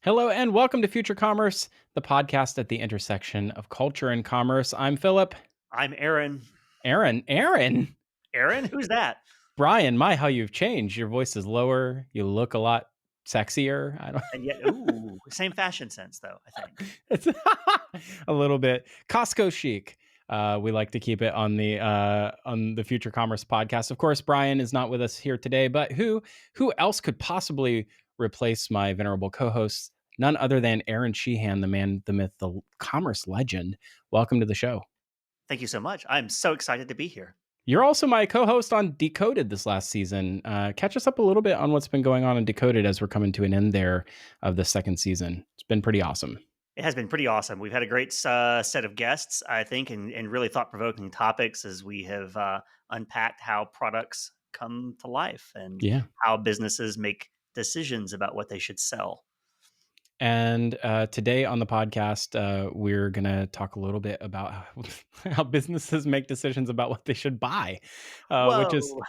Hello and welcome to Future Commerce, the podcast at the intersection of culture and commerce. I'm Phillip. I'm Aaron. Aaron, Aaron? Who's that? Brian, my, how you've changed. Your voice is lower. You look a lot sexier. I don't, And yet, ooh, same fashion sense though, I think. it's a little bit Costco chic. We like to keep it on the Future Commerce podcast. Of course, Brian is not with us here today, but who else could possibly replace my venerable co-host? None other than Aaron Sheehan, the man, the myth, the commerce legend. Welcome to the show. Thank you so much. I'm so excited to be here. You're also my co-host on Decoded this last season. Catch us up a little bit on what's been going on in Decoded as we're coming to an end there of the second season. It's been pretty awesome. It has been pretty awesome. We've had a great set of guests, I think, and really thought provoking topics as we have unpacked how products come to life and Yeah. how businesses make decisions about what they should sell. And today on the podcast, we're going to talk a little bit about how businesses make decisions about what they should buy, which is Whoa.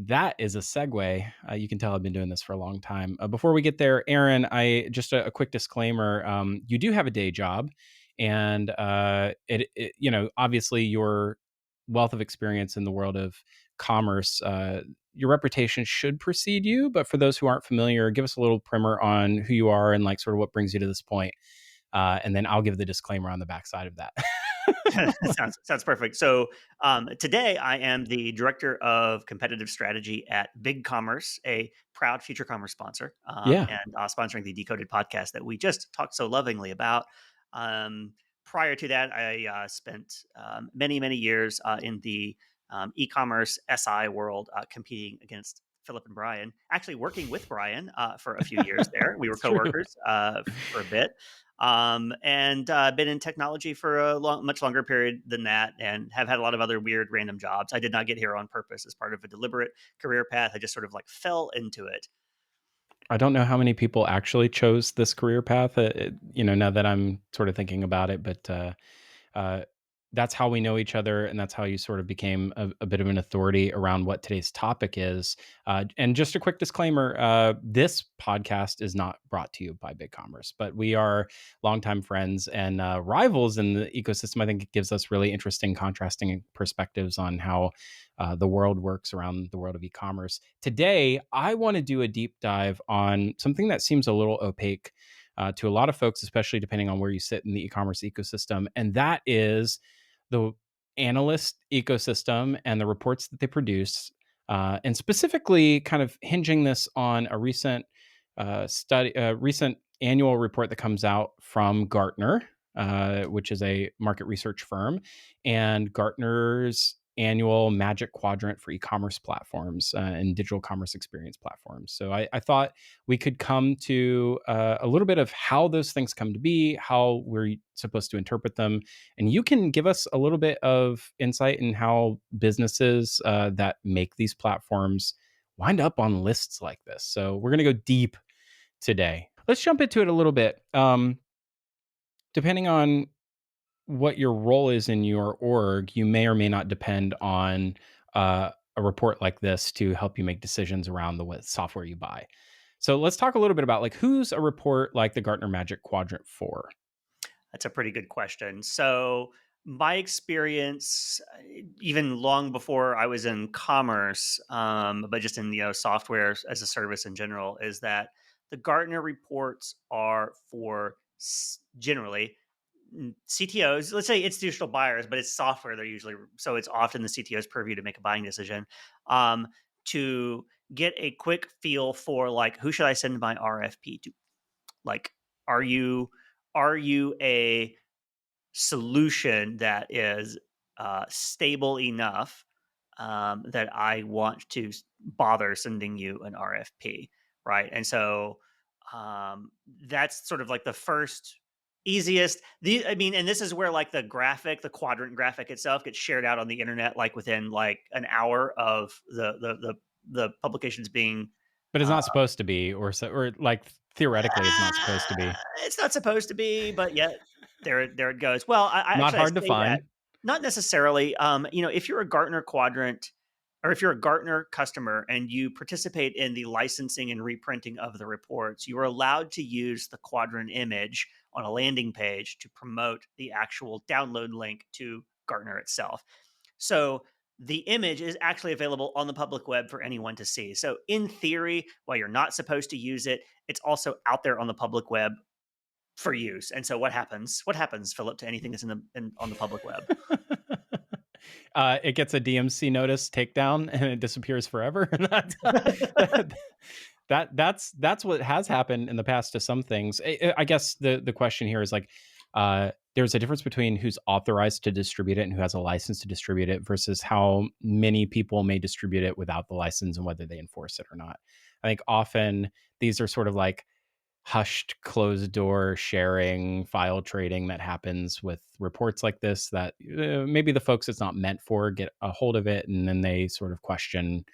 that is a segue. You can tell I've been doing this for a long time. Before we get there, Aaron, I just a quick disclaimer: you do have a day job, and obviously your wealth of experience in the world of commerce, your reputation should precede you. But for those who aren't familiar, give us a little primer on who you are and like sort of what brings you to this point, and then I'll give the disclaimer on the backside of that. Sounds perfect. So today I am the director of competitive strategy at Big Commerce, a proud Future Commerce sponsor, Yeah. and sponsoring the Decoded podcast that we just talked so lovingly about. Prior to that, I spent many years in the e-commerce SI world, competing against Philip and Brian. Actually, working with Brian for a few years there. We were It's true. coworkers for a bit, and been in technology for a much longer period than that, and have had a lot of other weird random jobs. I did not get here on purpose as part of a deliberate career path. I just sort of like fell into it. I don't know how many people actually chose this career path, now that I'm sort of thinking about it, but uh, that's how we know each other, and that's how you sort of became a bit of an authority around what today's topic is. And just a quick disclaimer: this podcast is not brought to you by BigCommerce, but we are longtime friends and rivals in the ecosystem. I think it gives us really interesting, contrasting perspectives on how the world works around the world of e-commerce. Today, I want to do a deep dive on something that seems a little opaque to a lot of folks, especially depending on where you sit in the e-commerce ecosystem, and that is the analyst ecosystem and the reports that they produce, and specifically kind of hinging this on a recent annual report that comes out from Gartner, which is a market research firm, and Gartner's annual Magic Quadrant for e-commerce platforms and digital commerce experience platforms. So I thought we could come to a little bit of how those things come to be, how we're supposed to interpret them, and you can give us a little bit of insight in how businesses that make these platforms wind up on lists like this. So we're going to go deep today. Let's jump into it a little bit. Depending on what your role is in your org, you may or may not depend on a report like this to help you make decisions around the what software you buy. So let's talk a little bit about like who's a report like the Gartner Magic Quadrant for? That's a pretty good question. So my experience, even long before I was in commerce, but just in software as a service in general, is that the Gartner reports are for generally CTOs. Let's say institutional buyers, but it's software. They're usually so it's often the CTO's purview to make a buying decision, to get a quick feel for like who should I send my RFP to? Like, are you a solution that is stable enough that I want to bother sending you an RFP, right? And so that's sort of like the first easiest. I mean, and this is where like the quadrant graphic itself gets shared out on the internet, like within like an hour of the publications being. But it's Uh, not supposed to be, or so, or like theoretically, it's not supposed to be. it's not supposed to be, but yet there it goes. Well, I Not actually I hard to say that find. not necessarily. If you're a Gartner quadrant or if you're a Gartner customer and you participate in the licensing and reprinting of the reports, you are allowed to use the quadrant image on a landing page to promote the actual download link to Gartner itself. So the image is actually available on the public web for anyone to see. So in theory, while you're not supposed to use it, it's also out there on the public web for use. And so what happens? What happens, Philip, to anything that's on the public web? It gets a DMC notice takedown and it disappears forever. that, that's what has happened in the past to some things. I guess the question here is like, there's a difference between who's authorized to distribute it and who has a license to distribute it versus how many people may distribute it without the license and whether they enforce it or not. I think often these are sort of like hushed, closed door sharing, file trading that happens with reports like this that maybe the folks it's not meant for get a hold of it and then they sort of question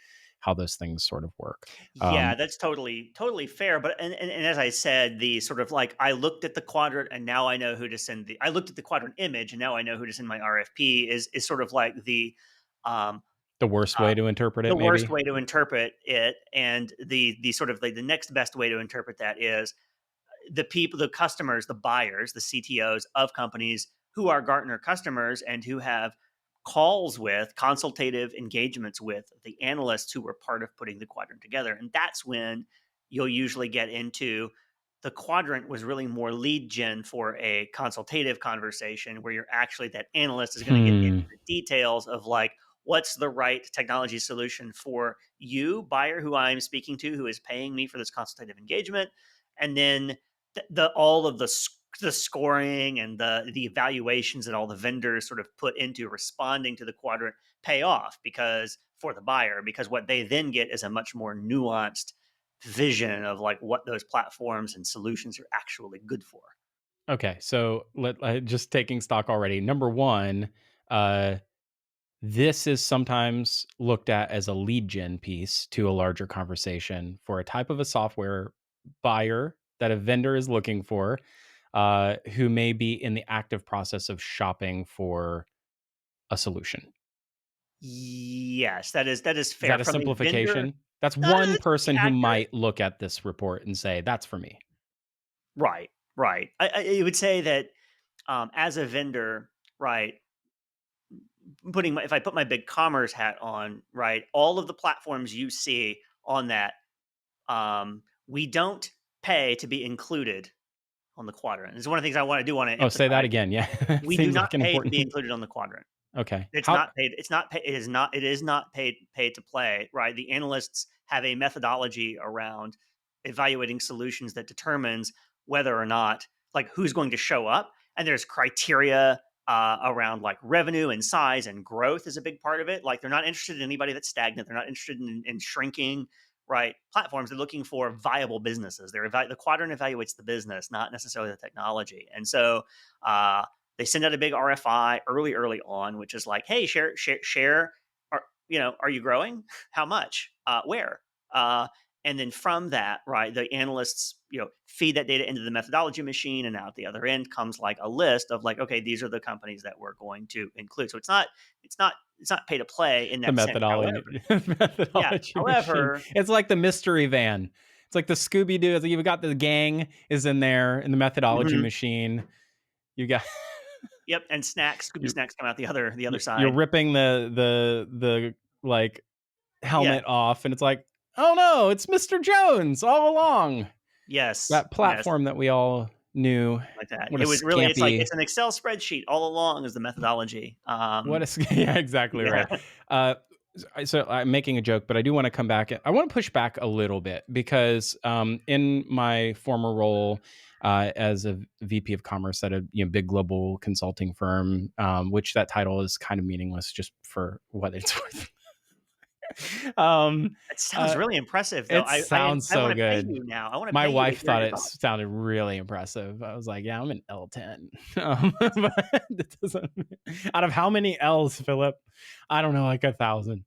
how those things sort of work. Yeah, that's totally fair. But and as I said, the sort of like I looked at the quadrant and now I know who to send the I looked at the quadrant image and now I know who to send my RFP is sort of like um The worst uh way to interpret it, the worst maybe. way to interpret it. And the sort of like the next best way to interpret that is the people, the customers, the buyers, the CTOs of companies who are Gartner customers and who have calls with consultative engagements with the analysts who were part of putting the quadrant together. And that's when you'll usually get into the quadrant was really more lead gen for a consultative conversation where you're actually that analyst is going to get into Hmm. the details of like what's the right technology solution for you buyer who I'm speaking to who is paying me for this consultative engagement, and then the all of the scoring and the evaluations that all the vendors sort of put into responding to the quadrant pay off because for the buyer because what they then get is a much more nuanced vision of like what those platforms and solutions are actually good for. Okay, so just taking stock already. Number one, uh, this is sometimes looked at as a lead gen piece to a larger conversation for a type of a software buyer that a vendor is looking for, who may be in the active process of shopping for a solution. Yes, that is Is fair that a from a vendor. simplification? That's one It's pretty person who accurate. might look at this report and say, "That's for me." Right, right. I would say that as a vendor, right, if I put my big commerce hat on, right, all of the platforms you see on that, we don't pay to be included on the quadrant. It's one of the things I want to Oh, say that emphasize. again. Yeah, it We do seems not like an pay to be important. included on the quadrant. Okay, It's how? not paid. It's not paid. It is not paid to play. Right. The analysts have a methodology around evaluating solutions that determines whether or not like who's going to show up, and there's criteria around like revenue and size and growth is a big part of it. Like they're not interested in anybody that's stagnant. They're not interested in shrinking. Right, platforms. They're looking for viable businesses. The quadrant evaluates the business, not necessarily the technology. And so, they send out a big RFI early on, which is like, hey, share. Are you growing? How much? Where? Uh, and then from that, right, the analysts, feed that data into the methodology machine, and out the other end comes like a list of like, okay, these are the companies that we're going to include. So it's not pay to play in The that sense. However, methodology yeah. methodology machine. However, It's like the mystery van. It's like the Scooby Doo. You've got the gang is in there in the methodology mhm, machine. You got yep, and Scooby you're snacks come out the other you're side. ripping the like Yeah. helmet off, and it's like, oh no, it's Mr. Jones all along. Yes. That Yes. platform that we all knew. Like that. What a It was really it's like scampy. it's an Excel spreadsheet all along is the methodology. Yeah, exactly Yeah. right. Uh, so I'm making a joke, but I do want to come back. I want to push back a little bit because in my former role as a VP of Commerce at a big global consulting firm, which that title is kind of meaningless just for what it's worth. um, It sounds uh, really impressive though. it I sounds I so wanna pay good. you now. I wanna My pay you to wife hear thought your it thoughts. sounded really impressive. I was like, "Yeah, I'm an L10." But that doesn't. Out of how many L's, Philip? I don't know, like 1,000.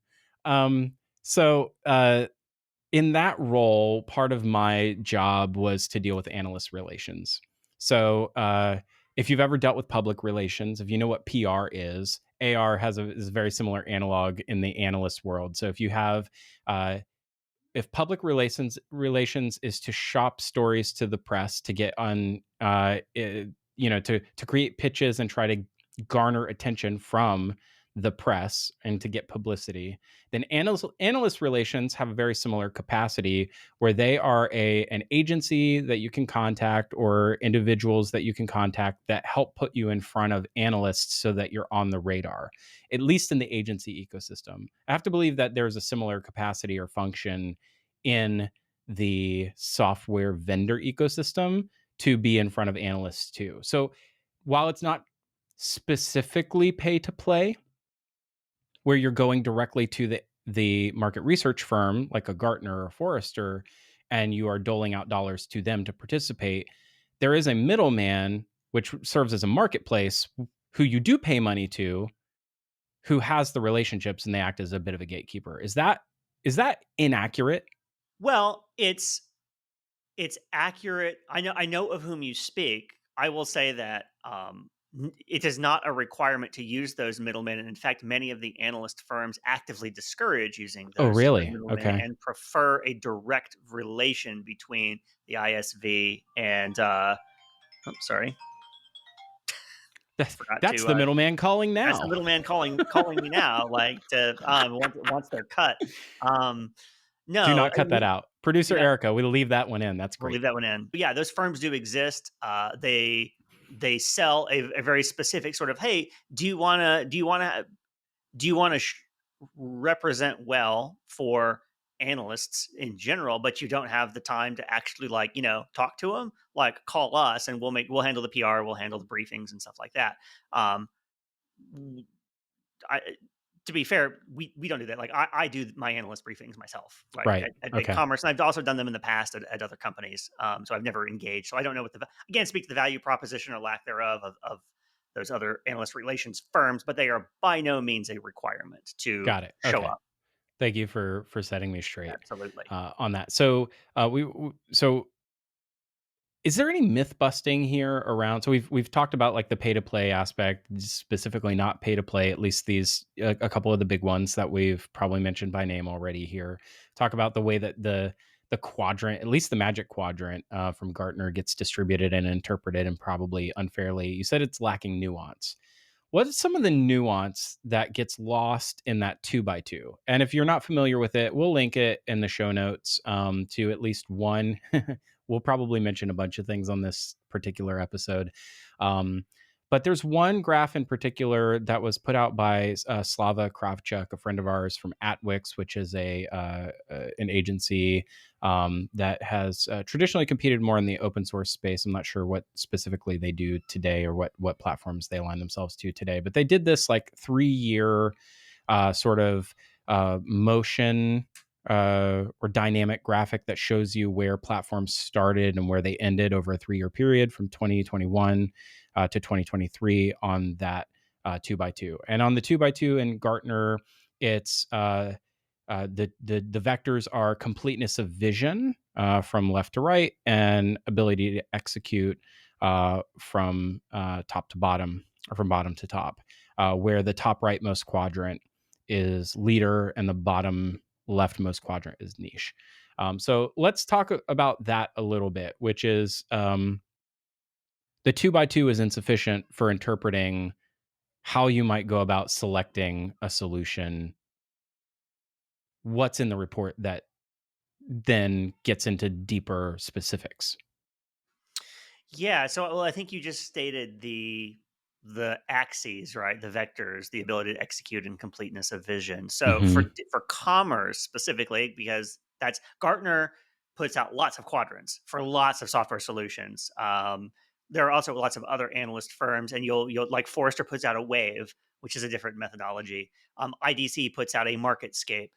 So in that role, part of my job was to deal with analyst relations. So if you've ever dealt with public relations, if you know what PR is, AR is a very similar analog in the analyst world. So if you have uh, if public relations is to shop stories to the press to get on to create pitches and try to garner attention from the press and to get publicity, then analyst relations have a very similar capacity where they are an agency that you can contact or individuals that you can contact that help put you in front of analysts so that you're on the radar, at least in the agency ecosystem. I have to believe that there's a similar capacity or function in the software vendor ecosystem to be in front of analysts too. So while it's not specifically pay to play, where you're going directly to the market research firm like a Gartner or Forrester, and you are doling out dollars to them to participate, there is a middleman which serves as a marketplace who you do pay money to, who has the relationships and they act as a bit of a gatekeeper. Is that inaccurate? Well, it's accurate. I know of whom you speak. I will say that it is not a requirement to use those middlemen, and in fact, many of the analyst firms actively discourage using Oh, those really? middlemen Okay. and prefer a direct relation between the ISV and. Oh, sorry, forgot That's to. the middleman calling That's the now. middleman calling me now, like to once they're cut. Um, Do no, not cut that out. Producer yeah, Erica, we'll leave that one in. That's we'll great. leave that one in. But yeah, those firms do exist. They sell a very specific sort of, hey, do you want to represent well for analysts in general, but you don't have the time to actually talk to them, like call us and we'll handle the PR, we'll handle the briefings and stuff like that. Um, I, to be fair, we don't do that. Like I do my analyst briefings myself, like Right. at Big Okay. Commerce, and I've also done them in the past at other companies. So I've never engaged, so I don't know what again speak to the value proposition or lack thereof of those other analyst relations firms, but they are by no means a requirement to Got it. show Okay. up. Thank you for setting me straight Absolutely. on that. So so is there any myth busting here around? So we've talked about like the pay to play aspect, specifically not pay to play. At least these a couple of the big ones that we've probably mentioned by name already here. Talk about the way that the quadrant, at least the Magic Quadrant from Gartner, gets distributed and interpreted, and probably unfairly. You said it's lacking nuance. What is some of the nuance that gets lost in that two by two? And if you're not familiar with it, we'll link it in the show notes to at least one. We'll probably mention a bunch of things on this particular episode. Um, but there's one graph in particular that was put out by Slava Kravchuk, a friend of ours from Atwix, which is an agency that has traditionally competed more in the open source space. I'm not sure what specifically they do today or what platforms they align themselves to today, but they did this like 3 year sort of motion or dynamic graphic that shows you where platforms started and where they ended over a 3 year period from 2021 to 2023 on that two by two. And on the two by two in Gartner, it's the vectors are completeness of vision from left to right and ability to execute from top to bottom or from bottom to top, where the top rightmost quadrant is leader and the bottom leftmost quadrant is niche. So let's talk about that a little bit, which is the two by two is insufficient for interpreting how you might go about selecting a solution. What's in the report that then gets into deeper specifics? Yeah, so well, I think you just stated the axes, right? The vectors, the ability to execute and completeness of vision. So Hmm. for commerce specifically, because that's Gartner puts out lots of quadrants for lots of software solutions. There are also lots of other analyst firms, and you'll like Forrester puts out a wave, which is a different methodology. IDC puts out a marketscape.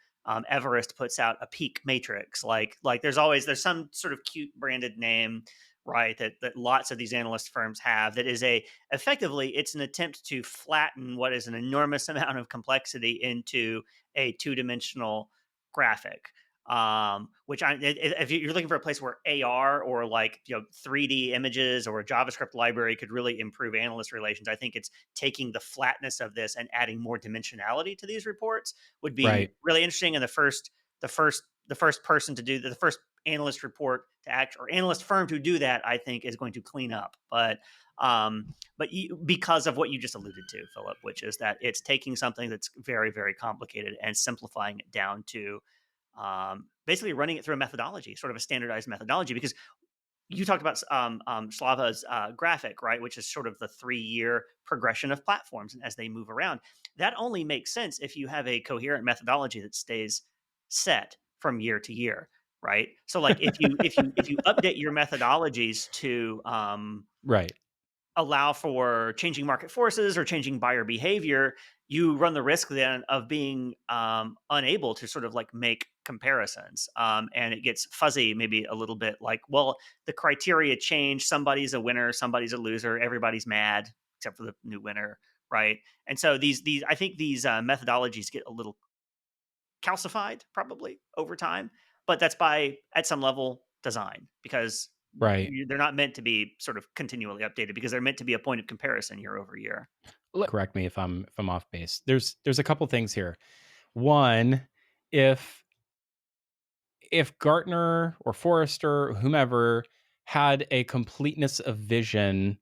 Everest puts out a peak matrix. Like there's some sort of cute branded name, right, that lots of these analyst firms have, that is a effectively it's an attempt to flatten what is an enormous amount of complexity into a two-dimensional graphic. Which if you're looking for a place where AR or like 3D images or a JavaScript library could really improve analyst relations, I think it's taking the flatness of this and adding more dimensionality to these reports would be Right. really interesting. And the first person to do the first analyst report to act or analyst firm to do that, I think, is going to clean up. Because of what you just alluded to, Philip, which is that it's taking something that's very, very complicated and simplifying it down to basically running it through a methodology, sort of a standardized methodology. Because you talked about Slava's graphic, right, which is sort of the 3-year progression of platforms and as they move around. That only makes sense if you have a coherent methodology that stays set from year to year, right? So, like, if you update your methodologies to Right. allow for changing market forces or changing buyer behavior, you run the risk then of being unable to sort of like make comparisons. And it gets fuzzy, maybe a little bit like, well, the criteria change. Somebody's a winner, somebody's a loser, everybody's mad except for the new winner, right? And so I think these methodologies get a little calcified probably over time, but that's by at some level design because Right. they're not meant to be sort of continually updated because they're meant to be a point of comparison year over year. Correct me if I'm off base. There's a couple things here. One, if Gartner or Forrester or whomever had a completeness of vision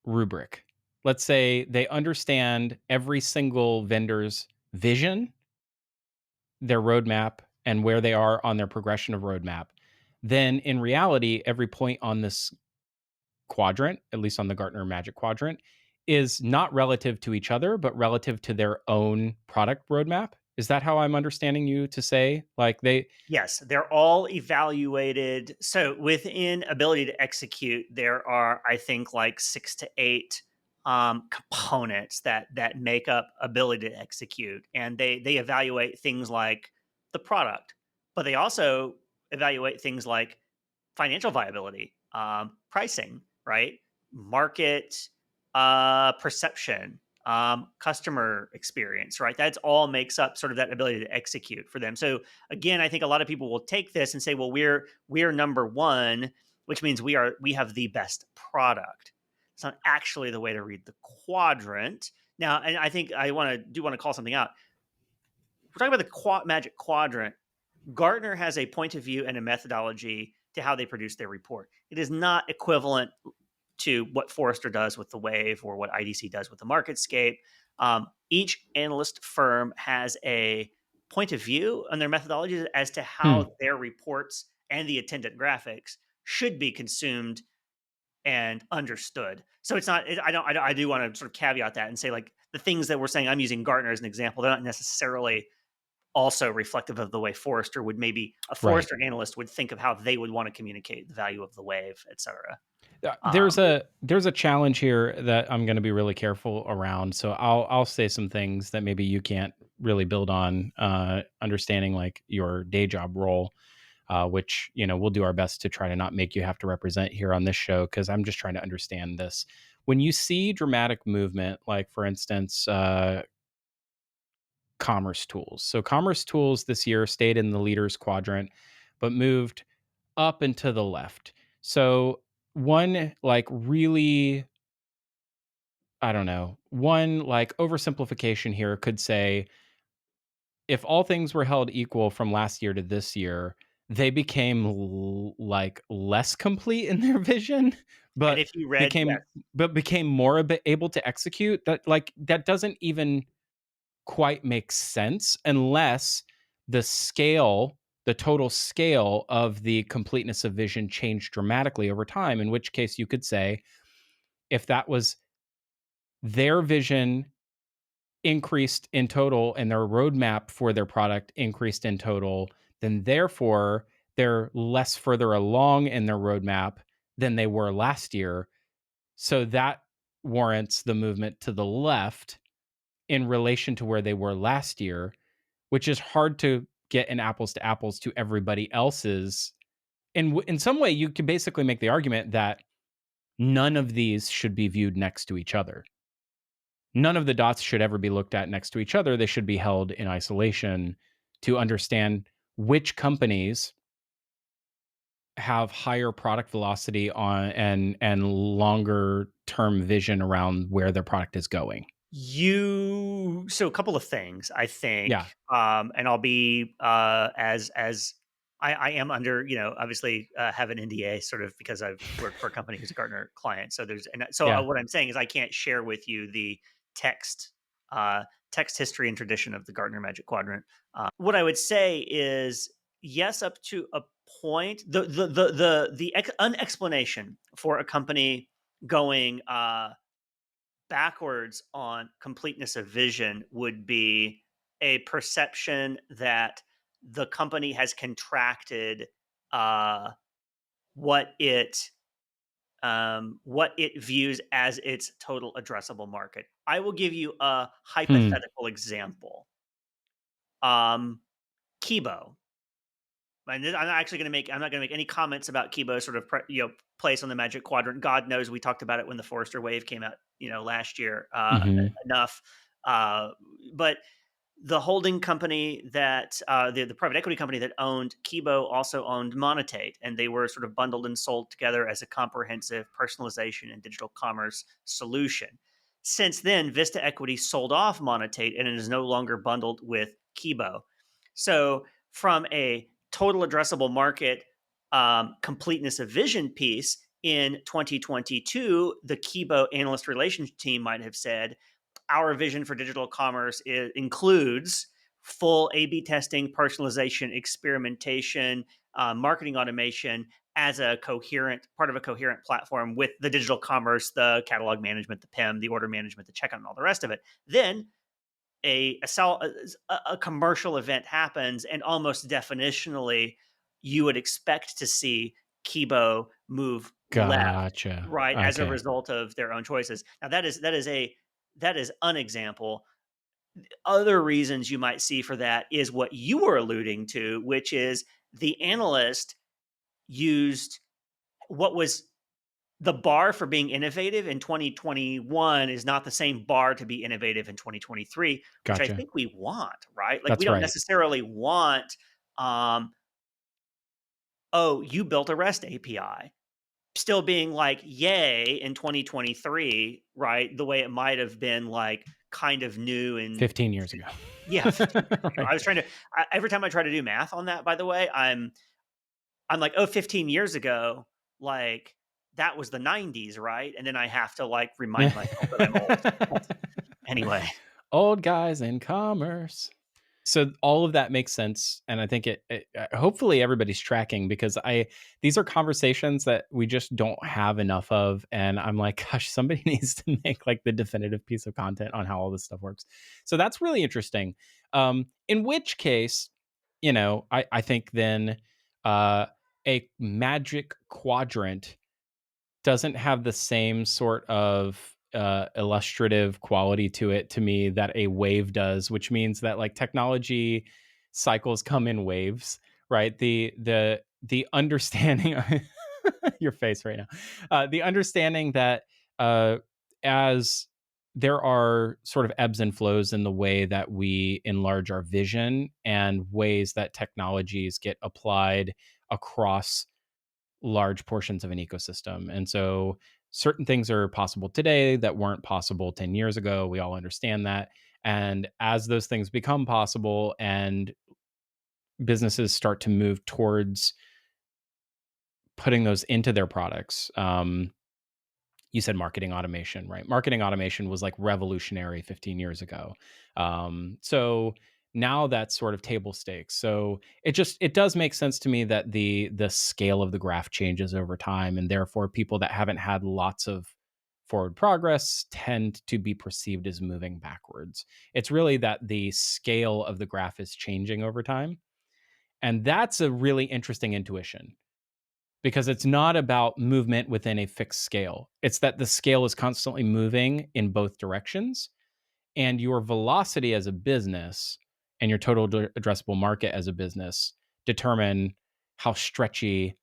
rubric, let's say they understand every single vendor's vision, their roadmap, and where they are on their progression of roadmap, then in reality, every point on this quadrant, at least on the Gartner Magic Quadrant, is not relative to each other, but relative to their own product roadmap. Is that how I'm understanding you to say? Like they, Yes, they're all evaluated. So within ability to execute, there are, I think, like 6 to 8 components that make up ability to execute, and they evaluate things like the product, but they also evaluate things like financial viability, pricing, right? Market perception, customer experience, right? That's all makes up sort of that ability to execute for them. So again, I think a lot of people will take this and say, well, we're number one, which means we have the best product. It's not actually the way to read the quadrant. Now, and I think I want to call something out. We're talking about the Magic Quadrant. Gartner has a point of view and a methodology to how they produce their report. It is not equivalent to what Forrester does with the Wave or what IDC does with the MarketScape. Each analyst firm has a point of view on their methodologies as to hmm, how their reports and the attendant graphics should be consumed and understood. So it's not. I do want to sort of caveat that and say like the things that we're saying. I'm using Gartner as an example. They're not necessarily also reflective of the way Forrester would maybe a right. Forrester analyst would think of how they would want to communicate the value of the wave, et cetera. There's Um, a challenge here that I'm going to be really careful around. So I'll say some things that maybe you can't really build on, understanding like your day job role, which we'll do our best to try to not make you have to represent here on this show because I'm just trying to understand this. When you see dramatic movement, like for instance, commerce tools. So commerce tools this year stayed in the leaders quadrant, but moved up and to the left. So one like really, I don't know, one like oversimplification here could say if all things were held equal from last year to this year, they became like less complete in their vision, and but if you read, yes, became became more a bit able to execute. That doesn't even quite make sense unless the scale, the total scale of the completeness of vision changed dramatically over time, in which case you could say if that was their vision increased in total and their roadmap for their product increased in total, then therefore they're less further along in their roadmap than they were last year. So that warrants the movement to the left in relation to where they were last year, which is hard to get an apples to apples to everybody else's. And in some way, you could basically make the argument that none of these should be viewed next to each other. None of the dots should ever be looked at next to each other. They should be held in isolation to understand which companies have higher product velocity on and longer term vision around where their product is going. So a couple of things, I Yeah. think, and I'll be as I am under, obviously have an NDA sort of because I've worked for a company who's a Gartner client. So Yeah. what I'm saying is I can't share with you the text uh, text history and tradition of the Gartner Magic Quadrant. What I would say is yes, up to a point. The unexplanation for a company going backwards on completeness of vision would be a perception that the company has contracted uh, what it what it views as its total addressable market. I will give you a Hmm. hypothetical example. Um, Kibo. I'm not actually going to make. I'm not going to make any comments about Kibo's sort of place on the Magic Quadrant. God knows we talked about it when the Forrester wave came out, last year. Mhm. Enough, uh, but the holding company that the private equity company that owned Kibo also owned Monetate, and they were sort of bundled and sold together as a comprehensive personalization and digital commerce solution. Since then, Vista Equity sold off Monetate and it is no longer bundled with Kibo. So, from a total addressable market completeness of vision piece in 2022, the Kibo analyst relations team might have said, our vision for digital commerce includes full A/B testing, personalization, experimentation, marketing automation as a coherent part of a coherent platform with the digital commerce, the catalog management, the PIM, the order management, the checkout, and all the rest of it. Then a commercial event happens, and almost definitionally, you would expect to see Kibo move left, Gotcha. right, as a Okay. result of their own choices. Now that is an example. Other reasons you might see for that is what you were alluding to, which is the analyst used what was the bar for being innovative in 2021 is not the same bar to be innovative in 2023, which I Gotcha. think we want, right? Like we That's don't right. necessarily want, um, oh, you built a REST API. Still being like, yay, in 2023, right? The way it might have been like kind of new and 15 years ago. yeah, 15 years ago. Right. I was trying to, every time I try to do math on that, by the way, I'm like, oh, 15 years ago, like that was the 90s, right? And then I have to like remind myself that I'm old. But anyway, Old guys in commerce. So all of that makes sense, and I think hopefully everybody's tracking because I these are conversations that we just don't have enough of, and I'm like, gosh, somebody needs to make like the definitive piece of content on how all this stuff works. So that's really interesting. In which case, I think then a magic quadrant doesn't have the same sort of illustrative quality to it to me that a wave does, which means that like technology cycles come in waves, right? The understanding your face right now, the understanding that uh, as there are sort of ebbs and flows in the way that we enlarge our vision and ways that technologies get applied across large portions of an ecosystem. And so certain things are possible today that weren't possible 10 years ago. We all understand that. And as those things become possible and businesses start to move towards putting those into their products, you said marketing automation, right? Marketing automation was like revolutionary 15 years ago. So now that's sort of table stakes. So it does make sense to me that the scale of the graph changes over time, and therefore people that haven't had lots of forward progress tend to be perceived as moving backwards. It's really that the scale of the graph is changing over time, and that's a really interesting intuition because it's not about movement within a fixed scale. It's that the scale is constantly moving in both directions, and your velocity as a business and your total addressable market as a business determine how stretchy,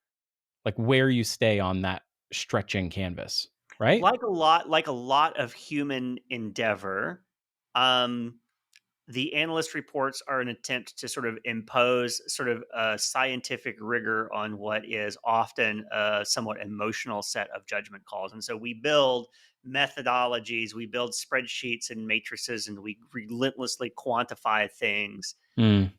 like where you stay on that stretching canvas, right? like a lot of human endeavor, um, the analyst reports are an attempt to sort of impose sort of a scientific rigor on what is often a somewhat emotional set of judgment calls. And so we build methodologies, we build spreadsheets and matrices, and we relentlessly quantify things Mm,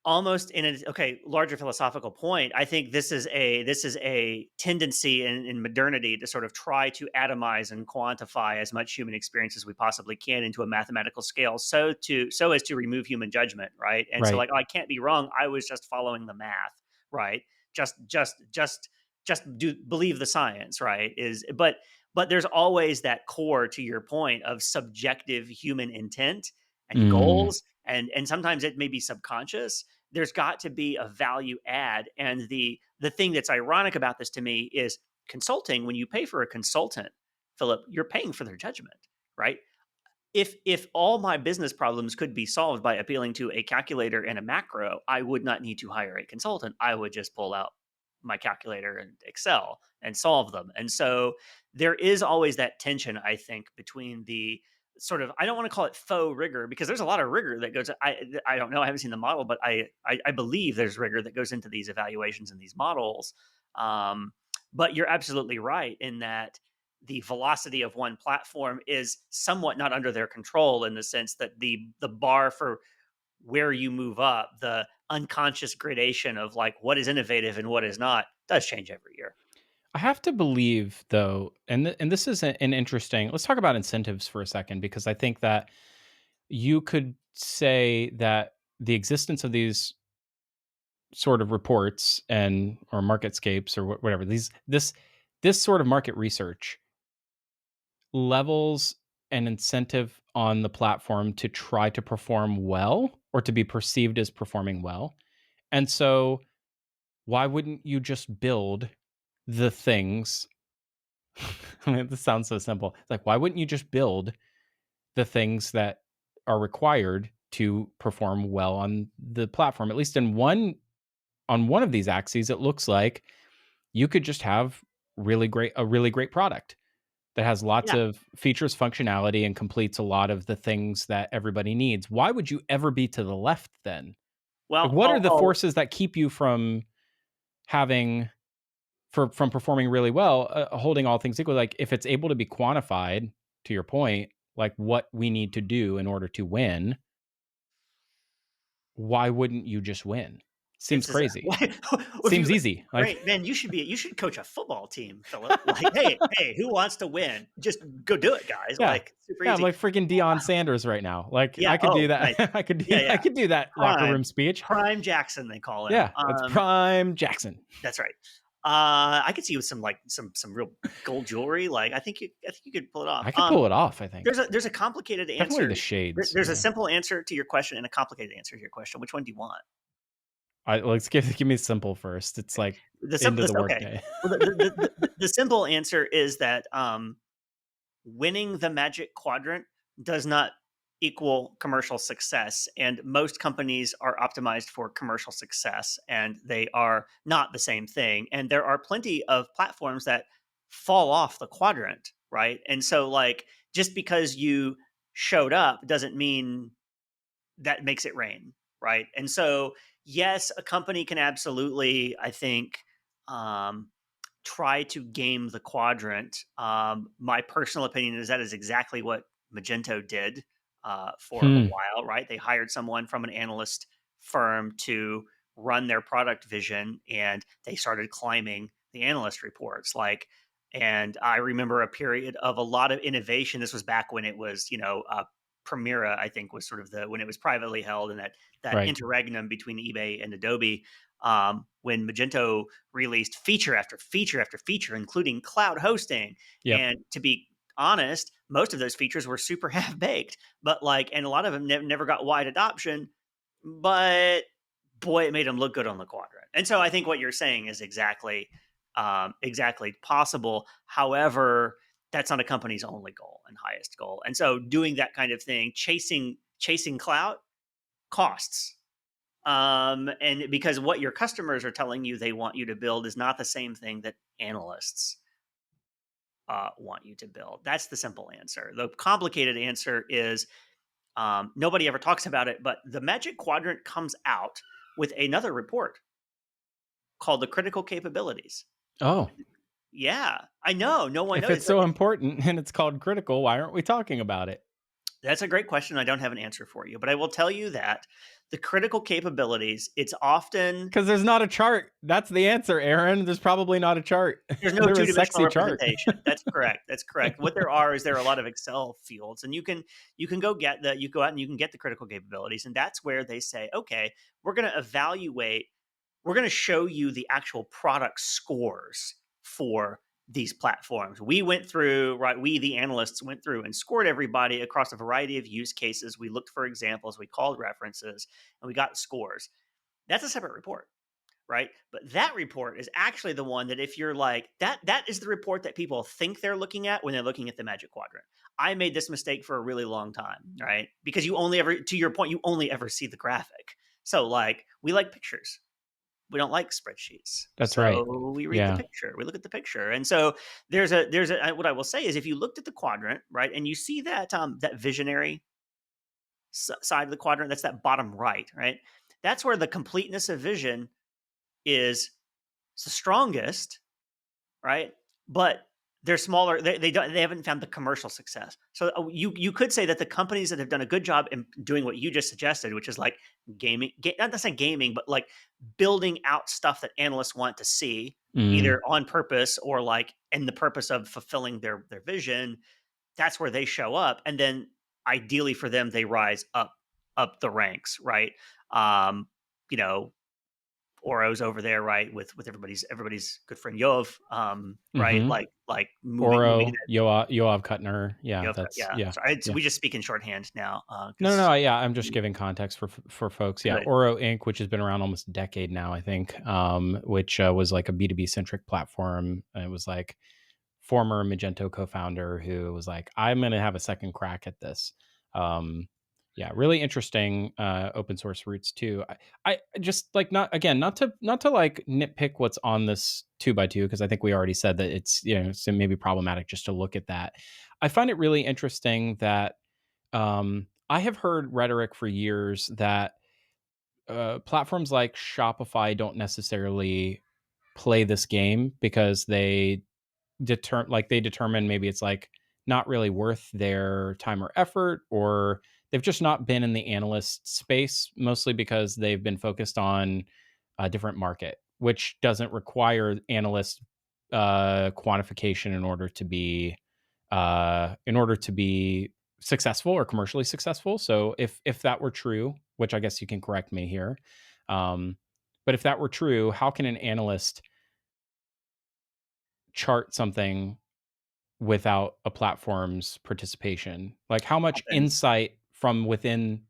almost in a larger philosophical point. I think this is a tendency in modernity to sort of try to atomize and quantify as much human experience as we possibly can into a mathematical scale, so as to remove human judgment, right? And so, right. like, oh, I can't be wrong, I was just following the math, right? Just just just just do believe the science, right? Is but there's always that core, to your point, of subjective human intent and Mm. goals, and sometimes it may be subconscious. There's got to be a value add. And the thing that's ironic about this to me is consulting. When you pay for a consultant, Philip, you're paying for their judgment, right? If all my business problems could be solved by appealing to a calculator and a macro, I would not need to hire a consultant. I would just pull out my calculator and Excel and solve them. And so there is always that tension, I think, between the sort of, I don't want to call it faux rigor, because there's a lot of rigor that goes. I don't know. I haven't seen the model, but I believe there's rigor that goes into these evaluations and these models. Um, but you're absolutely right in that the velocity of one platform is somewhat not under their control, in the sense that the bar for where you move up, the unconscious gradation of like what is innovative and what is not, does change every year. I have to believe though, and this is an interesting. Let's talk about incentives for a second because I think that you could say that the existence of these sort of reports and or marketscapes or whatever this sort of market research levels an incentive on the platform to try to perform well or to be perceived as performing well. And so why wouldn't you just build the things I mean, this sounds so simple. It's like, why wouldn't you just build the things that are required to perform well on the platform? At least in one of these axes, it looks like you could just have a really great product that has lots Yeah. of features, functionality, and completes a lot of the things that everybody needs. Why would you ever be to the left then? Like, Well, what are the forces that keep you from having from performing really well, holding all things equal? Like, if it's able to be quantified, to your point, like what we need to do in order to win, why wouldn't you just win? Seems it's as crazy. if Seems you easy. Like, great man, you should coach a football team, Philip. Like, hey, who wants to win? Just go do it, guys. yeah. Like, super Yeah, I'm easy. like freaking Deion Sanders right now. Like, Yeah. I could do Oh, that. nice. Yeah, I yeah. could do that locker Prime room speech. Prime Jackson, they call him. Yeah, that's prime Jackson. That's right. I could see you with some like some real gold jewelry. Like, I think you could pull it off. I could pull it off, I think. There's a complicated Definitely answer. the shades, There's a yeah. simple answer to your question and a complicated answer to your question. Which one do you want? Let's give me simple first. It's like into the Okay. workday. Well, the simple answer is that winning the Magic Quadrant does not equal commercial success. And most companies are optimized for commercial success, and they are not the same thing. And there are plenty of platforms that fall off the quadrant, right? And so, like, just because you showed up doesn't mean that makes it rain, right? And so, yes, a company can absolutely, I think, um, try to game the quadrant. My personal opinion is that is exactly what Magento did for a Hmm. while, right? They hired someone from an analyst firm to run their product vision, and they started climbing the analyst reports. Like, and I remember a period of a lot of innovation. This was back when it was, Primera, I think, was sort of the when it was privately held, and that Right. interregnum between eBay and Adobe. When Magento released feature after feature after feature, including cloud hosting. Yep. And to be honest, most of those features were super half baked, but like, and a lot of them never got wide adoption. But boy, it made them look good on the quadrant. And so I think what you're saying is exactly possible. However, that's not a company's only goal and highest goal. And so doing that kind of thing, chasing clout, costs. And because what your customers are telling you they want you to build is not the same thing that analysts want you to build. That's the simple answer. The complicated answer is Nobody ever talks about it, but the Magic Quadrant comes out with another report called the critical capabilities. Oh, Yeah, I know. No one if knows. it's so important and it's called critical, why aren't we talking about it? That's a great question. I don't have an answer for you, but I will tell you that the critical capabilities, it's often Because there's not a chart. That's the answer, Aaron. There's probably not a chart. there's no There was two-dimensional sexy chart. representation. That's correct. That's correct. What there are is there are a lot of Excel fields, and you can go get the you go out and you can get the critical capabilities, and that's where they say, okay, we're going to evaluate, we're going to show you the actual product scores for these platforms. We went through, right? We, the analysts, went through and scored everybody across a variety of use cases. We looked for examples, we called references, and we got scores. That's a separate report, right? But that report is actually the one that if you're like that is the report that people think they're looking at when they're looking at the Magic Quadrant. I made this mistake for a really long time, right? Because you only ever, to your point, you only ever see the graphic. So like we like pictures, we don't like spreadsheets. That's right. So we read the Yeah. picture, we look at the picture. And so there's a what I will say is if you looked at the quadrant, right, and you see that that visionary side of the quadrant, that's that bottom right, right? That's where the completeness of vision is the strongest, right? But they're smaller. They haven't found the commercial success. So you could say that the companies that have done a good job in doing what you just suggested, which is like gaming, not to say gaming, but like building out stuff that analysts want to see, Mm. either on purpose or like in the purpose of fulfilling their vision. That's where they show up, and then ideally for them, they rise up the ranks, right? Um, you know, Oro's over there, right, with everybody's good friend Yov, right, Mhm. like moving Oro, that Yoav Kutner. Yeah, Yov, that's yeah. yeah. So Yeah. we just speak in shorthand now, No, no, because no. Yeah, I'm just giving context for folks. Yeah, good. Oro Inc., which has been around almost a decade now, I think, which was like a B2B centric platform. And it was like former Magento co-founder who was like, "I'm going to have a second crack at this." Um, yeah, really interesting open source roots too. I just like not to like nitpick what's on this two by two because I think we already said that it's so maybe problematic just to look at that. I find it really interesting that I have heard rhetoric for years that platforms like Shopify don't necessarily play this game because they determine maybe it's like not really worth their time or effort, or they've just not been in the analyst space, mostly because they've been focused on a different market, which doesn't require analyst quantification in order to be successful or commercially successful. So if that were true, which I guess you can correct me here, um, but if that were true, how can an analyst chart something without a platform's participation? Like how much Happens. insight from within,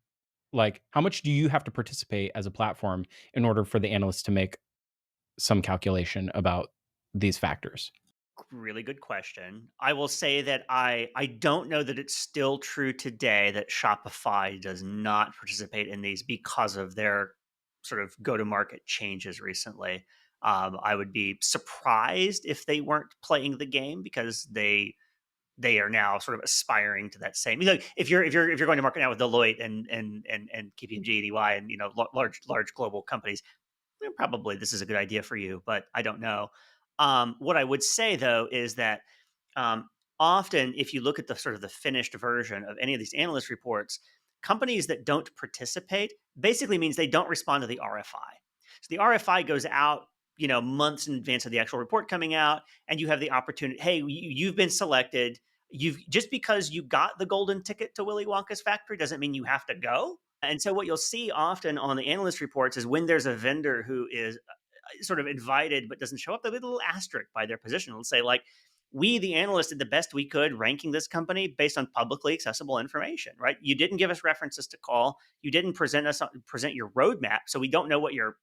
like how much do you have to participate as a platform in order for the analyst to make some calculation about these factors? Really good question. I will say that I don't know that it's still true today that Shopify does not participate in these because of their sort of go-to-market changes recently. I would be surprised if they weren't playing the game because they are now sort of aspiring to that same. Like if you're going to market now with Deloitte and KPMG and EY and large global companies, probably this is a good idea for you, but I don't know. What I would say though is that um, often, if you look at the sort of the finished version of any of these analyst reports, companies that don't participate basically means they don't respond to the RFI. So the RFI goes out, months in advance of the actual report coming out, and you have the opportunity. Hey, you've been selected. You've just because you got the golden ticket to Willy Wonka's factory doesn't mean you have to go. And so what you'll see often on the analyst reports is when there's a vendor who is sort of invited but doesn't show up, they'll be a little asterisk by their position. It'll say like, we, the analysts, did the best we could ranking this company based on publicly accessible information, right? You didn't give us references to call. You didn't present your roadmap, so we don't know what you're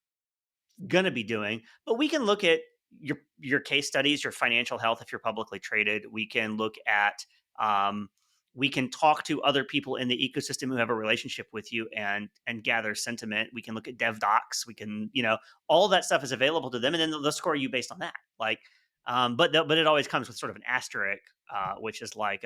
going to be doing. But we can look at your case studies, your financial health if you're publicly traded. We can look at we can talk to other people in the ecosystem who have a relationship with you and gather sentiment. We can look at dev docs. We can, all that stuff is available to them, and then they'll score you based on that. Like, but it always comes with sort of an asterisk, which is like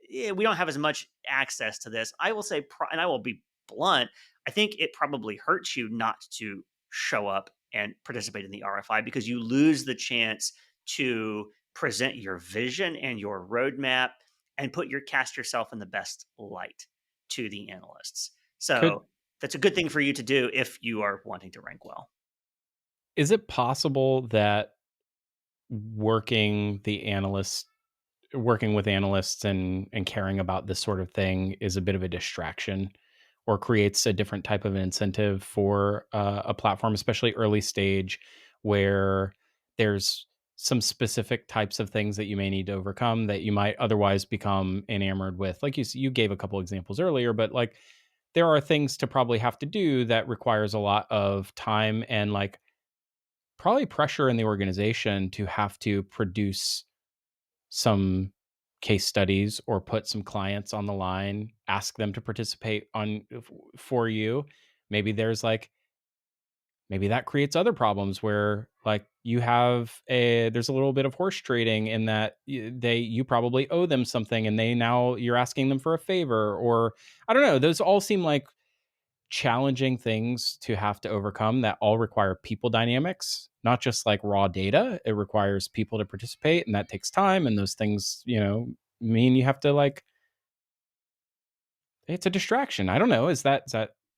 we don't have as much access to this. I will say, and I will be blunt, I think it probably hurts you not to show up and participate in the RFI because you lose the chance to present your vision and your roadmap and cast yourself in the best light to the analysts. Could So that's a good thing for you to do if you are wanting to rank well. is it possible that working the analyst working with analysts and caring about this sort of thing is a bit of a distraction or creates a different type of an incentive for a platform, especially early stage, where there's some specific types of things that you may need to overcome that you might otherwise become enamored with. Like you gave a couple examples earlier, but like there are things to probably have to do that requires a lot of time and like probably pressure in the organization to have to produce some case studies or put some clients on the line, ask them to participate for you. Maybe there's like maybe that creates other problems where like there's a little bit of horse trading in that you probably owe them something and they now you're asking them for a favor, or I don't know, those all seem like challenging things to have to overcome that all require people dynamics, not just like raw data. It requires people to participate, and that takes time. And those things, mean you have to like, it's a distraction. I don't know. Is that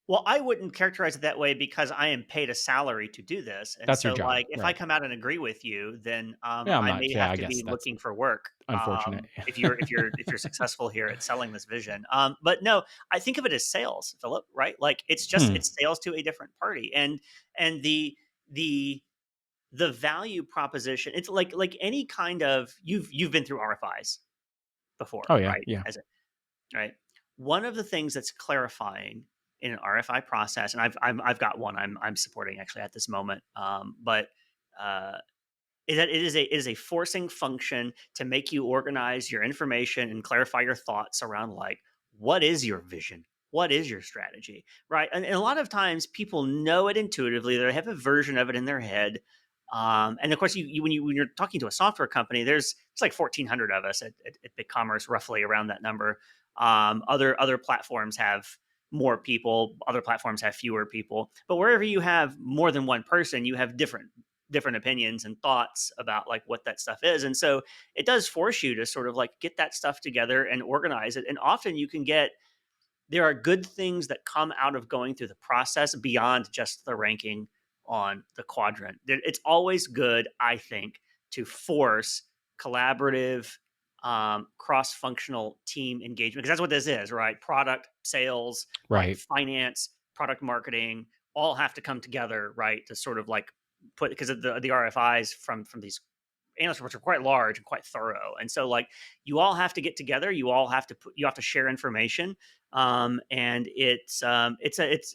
Well, I wouldn't characterize it that way because I am paid a salary to do this, and that's your so, job, like, if I right? come out and agree with you, then, Yeah, I'm I not. may Yeah, have I to guess be that's looking for work, unfortunate. if you're successful here at selling this vision. But no, I think of it as sales, Philip, right? Like, Hmm. it's sales to a different party, and the the value proposition, it's like any kind of you've been through RFIs before, Oh yeah, right? yeah. Right? One of the things that's clarifying in an RFI process, and I've got one I'm supporting actually at this moment, but uh, is that it is a forcing function to make you organize your information and clarify your thoughts around like what is your vision, what is your strategy, right? And a lot of times people know it intuitively; they have a version of it in their head. And of course, when you're talking to a software company, it's like 1,400 of us at BigCommerce, roughly around that number. Other platforms have more people, other platforms have fewer people, but wherever you have more than one person, you have different opinions and thoughts about like what that stuff is. And so it does force you to sort of like get that stuff together and organize it. And often you can get there are good things that come out of going through the process beyond just the ranking on the quadrant. It's always good, I think, to force collaborative, cross-functional team engagement because that's what this is, right? Product, sales, like Right, finance, product marketing, all have to come together, right, to sort of like put because of the RFIs from these analyst reports are quite large and quite thorough. And so like you all have to get together, you have to share information. And it's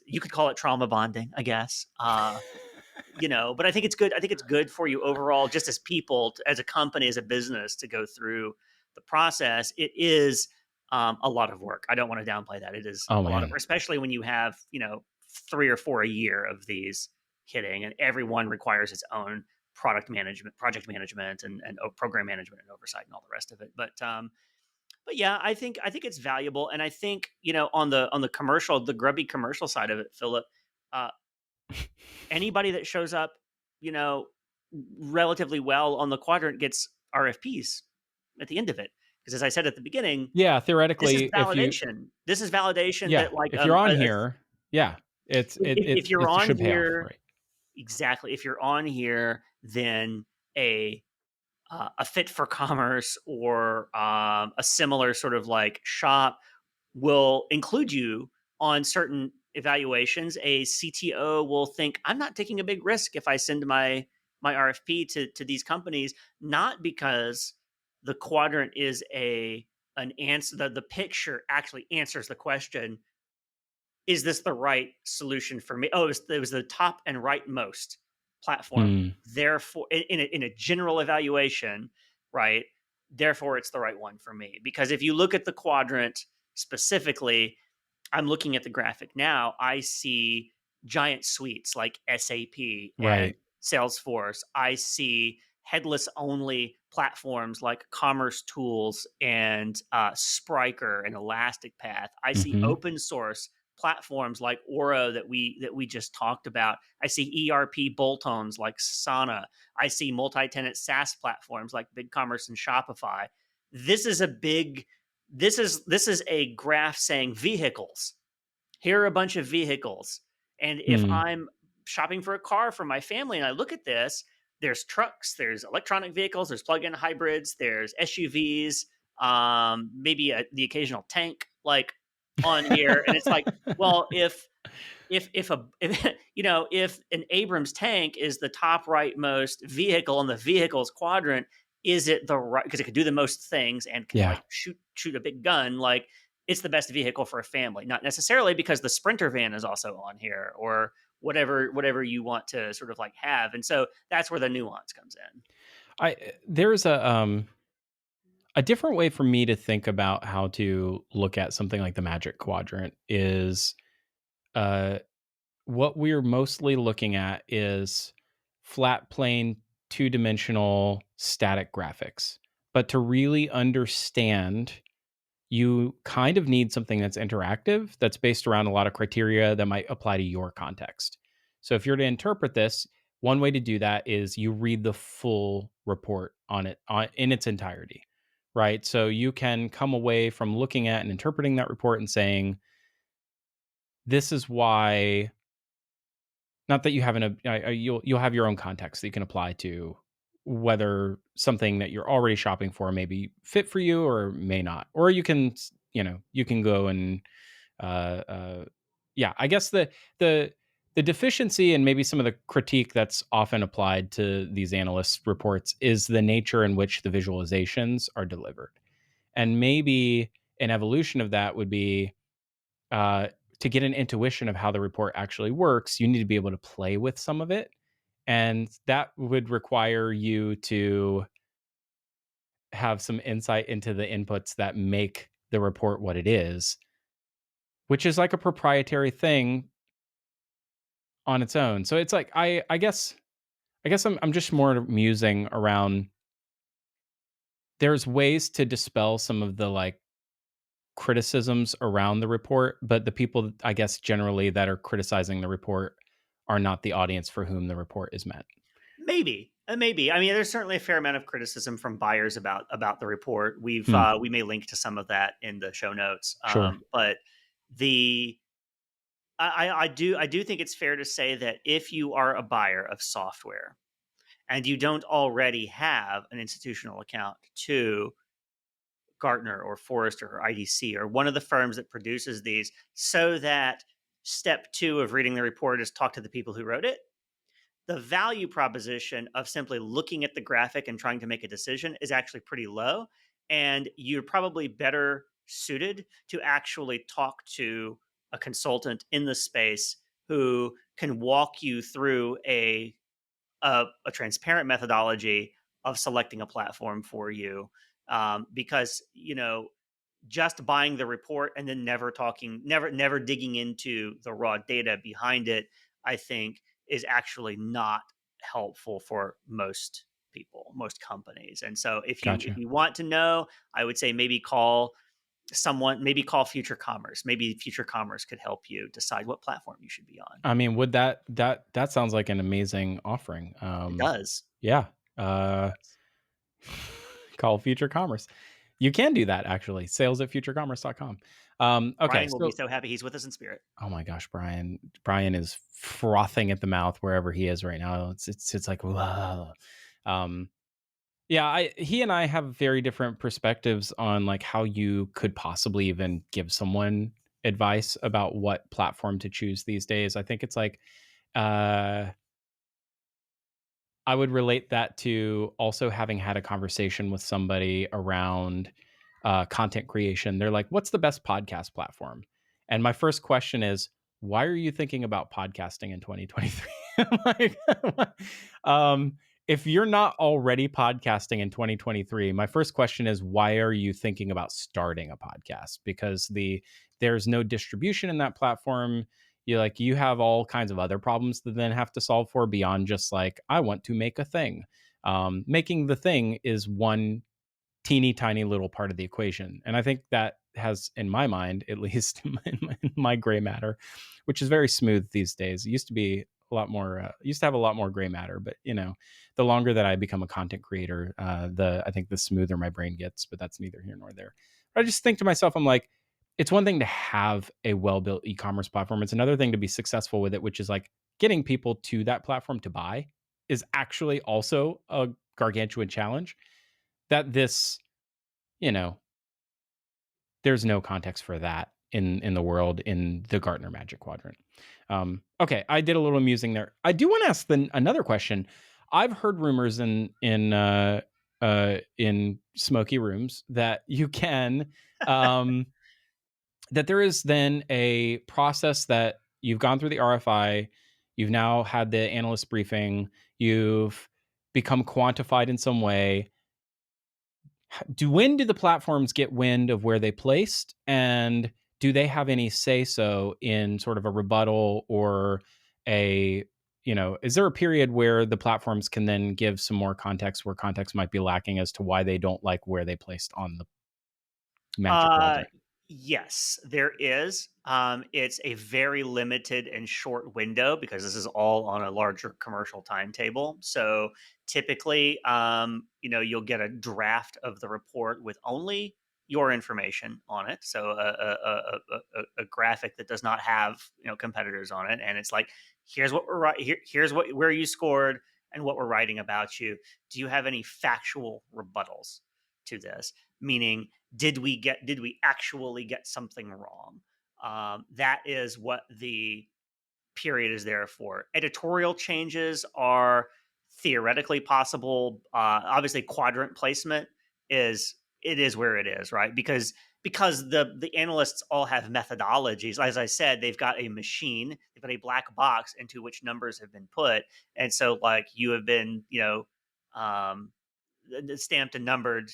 you could call it trauma bonding, I guess. But I think it's good. I think it's good for you overall, just as people, as a company, as a business, to go through the process. It is a lot of work. I don't want to downplay that. It is oh a lot of man. work, especially when you have 3 or 4 a year of these hitting, and everyone requires its own product management, project management, and program management and oversight and all the rest of it. But yeah, I think it's valuable, and I think on the commercial, the grubby commercial side of it, Philip. Uh, Anybody that shows up, you know, relatively well on the quadrant gets RFPs at the end of it. Because as I said at the beginning, Yeah, this is theoretically, if you validation. This is validation yeah, that like if you're on here, yeah, if you're it on should pay off, here right? exactly, if you're on here, then a a fit for commerce or a similar sort of like shop will include you on certain evaluations. A CTO will think, I'm not taking a big risk if I send my RFP to these companies, not because the quadrant is a an answer, the picture actually answers the question, is this the right solution for me? Oh, it was the top and rightmost platform. Hmm. Therefore, in a general evaluation, right? Therefore, it's the right one for me. Because if you look at the quadrant specifically, I'm looking at the graphic now. I see giant suites like SAP and Right. Salesforce. I see headless only platforms like Commerce Tools and Spryker and Elastic Path. I see Hmm. open source platforms like Oro that we just talked about. I see ERP bolt-ons like Sana. I see multi-tenant SaaS platforms like BigCommerce and Shopify. This is a big this is a graph saying vehicles. Here are a bunch of vehicles. And if Mm. I'm shopping for a car for my family and I look at this, there's trucks, there's electronic vehicles, there's plug-in hybrids, there's SUVs, maybe the occasional tank like on here. And it's like, well, if if an Abrams tank is the top rightmost vehicle in the vehicles quadrant, is it the right, because it can do the most things and can Yeah. like shoot a big gun, like it's the best vehicle for a family, not necessarily because the Sprinter van is also on here or whatever you want to sort of like have. And so that's where the nuance comes in. There's a different way for me to think about how to look at something like the Magic Quadrant is, uh, what we're mostly looking at is flat plane, two-dimensional static graphics. But to really understand, you kind of need something that's interactive, that's based around a lot of criteria that might apply to your context. So if you're to interpret this, one way to do that is you read the full report on it in its entirety, right? So you can come away from looking at and interpreting that report and saying, this is why. Not that you have you'll have your own context that you can apply to whether something that you're already shopping for may be fit for you or may not. Or you can, you can go and, yeah, I guess the the deficiency and maybe some of the critique that's often applied to these analyst reports is the nature in which the visualizations are delivered. And maybe an evolution of that would be, uh, to get an intuition of how the report actually works, you need to be able to play with some of it. And that would require you to have some insight into the inputs that make the report what it is, which is like a proprietary thing on its own. So it's like I guess I'm just more musing around, there's ways to dispel some of the like criticisms around the report, but the people, I guess, generally that are criticizing the report are not the audience for whom the report is meant. Maybe. I mean, there's certainly a fair amount of criticism from buyers about the report. Hmm. We may link to some of that in the show notes. Sure. But the I do think it's fair to say that if you are a buyer of software and you don't already have an institutional account to Gartner or Forrester or IDC or one of the firms that produces these, so that step two of reading the report is talk to the people who wrote it, the value proposition of simply looking at the graphic and trying to make a decision is actually pretty low. And you're probably better suited to actually talk to a consultant in the space who can walk you through a transparent methodology of selecting a platform for you. Because, just buying the report and then never digging into the raw data behind it, I think is actually not helpful for most people, most companies. And so if Gotcha. you want to know, I would say maybe call someone, maybe call Future Commerce. Maybe Future Commerce could help you decide what platform you should be on. I mean, would that sounds like an amazing offering. It does. Yeah. It Uh, does. call Future Commerce. You can do that actually. Sales at futurecommerce.com. Okay. Brian will be So, so happy he's with us in spirit. oh my gosh, Brian is frothing at the mouth wherever he is right now. It's like, whoa. Um, Yeah, he and I have very different perspectives on like how you could possibly even give someone advice about what platform to choose these days. I think it's like, uh I would relate that to also having had a conversation with somebody around, content creation. They're like, "What's the best podcast platform?" And my first question is, "Why are you thinking about podcasting in 2023?" I'm like, um, if you're not already podcasting in 2023, my first question is, why are you thinking about starting a podcast? Because there's no distribution in that platform. you have all kinds of other problems to then have to solve for beyond just like, I want to make a thing. Making the thing is one teeny tiny little part of the equation. And I think that has, in my mind, at least in my gray matter, which is very smooth these days. It used to be a lot more, used to have a lot more gray matter, but the longer that I become a content creator, I think the smoother my brain gets, but that's neither here nor there. But I just think to myself, I'm like, it's one thing to have a well built e commerce platform. It's another thing to be successful with it, which is like getting people to that platform to buy is actually also a gargantuan challenge that you know, there's no context for that in the world in the Gartner Magic Quadrant. Okay, I did a little musing there. I do want to ask another question. I've heard rumors in smoky rooms that you can um, that there is then a process that you've gone through the RFI, you've now had the analyst briefing, you've become quantified in some way. When do the platforms get wind of where they placed, and do they have any say so in sort of a rebuttal or a is there a period where the platforms can then give some more context where context might be lacking as to why they don't like where they placed on the magic Uh, quadrant? yes, there is. It's a very limited and short window because this is all on a larger commercial timetable. So typically, you'll get a draft of the report with only your information on it. So a graphic that does not have competitors on it, and it's like, here's what we're here's what where you scored and what we're writing about you. Do you have any factual rebuttals to this? Meaning, did we actually get something wrong? That is what the period is there for. Editorial changes are theoretically possible. Obviously, quadrant placement is where it is, right? Because the analysts all have methodologies. As I said, they've got a machine, they've got a black box into which numbers have been put, and so like you have been, um, stamped and numbered,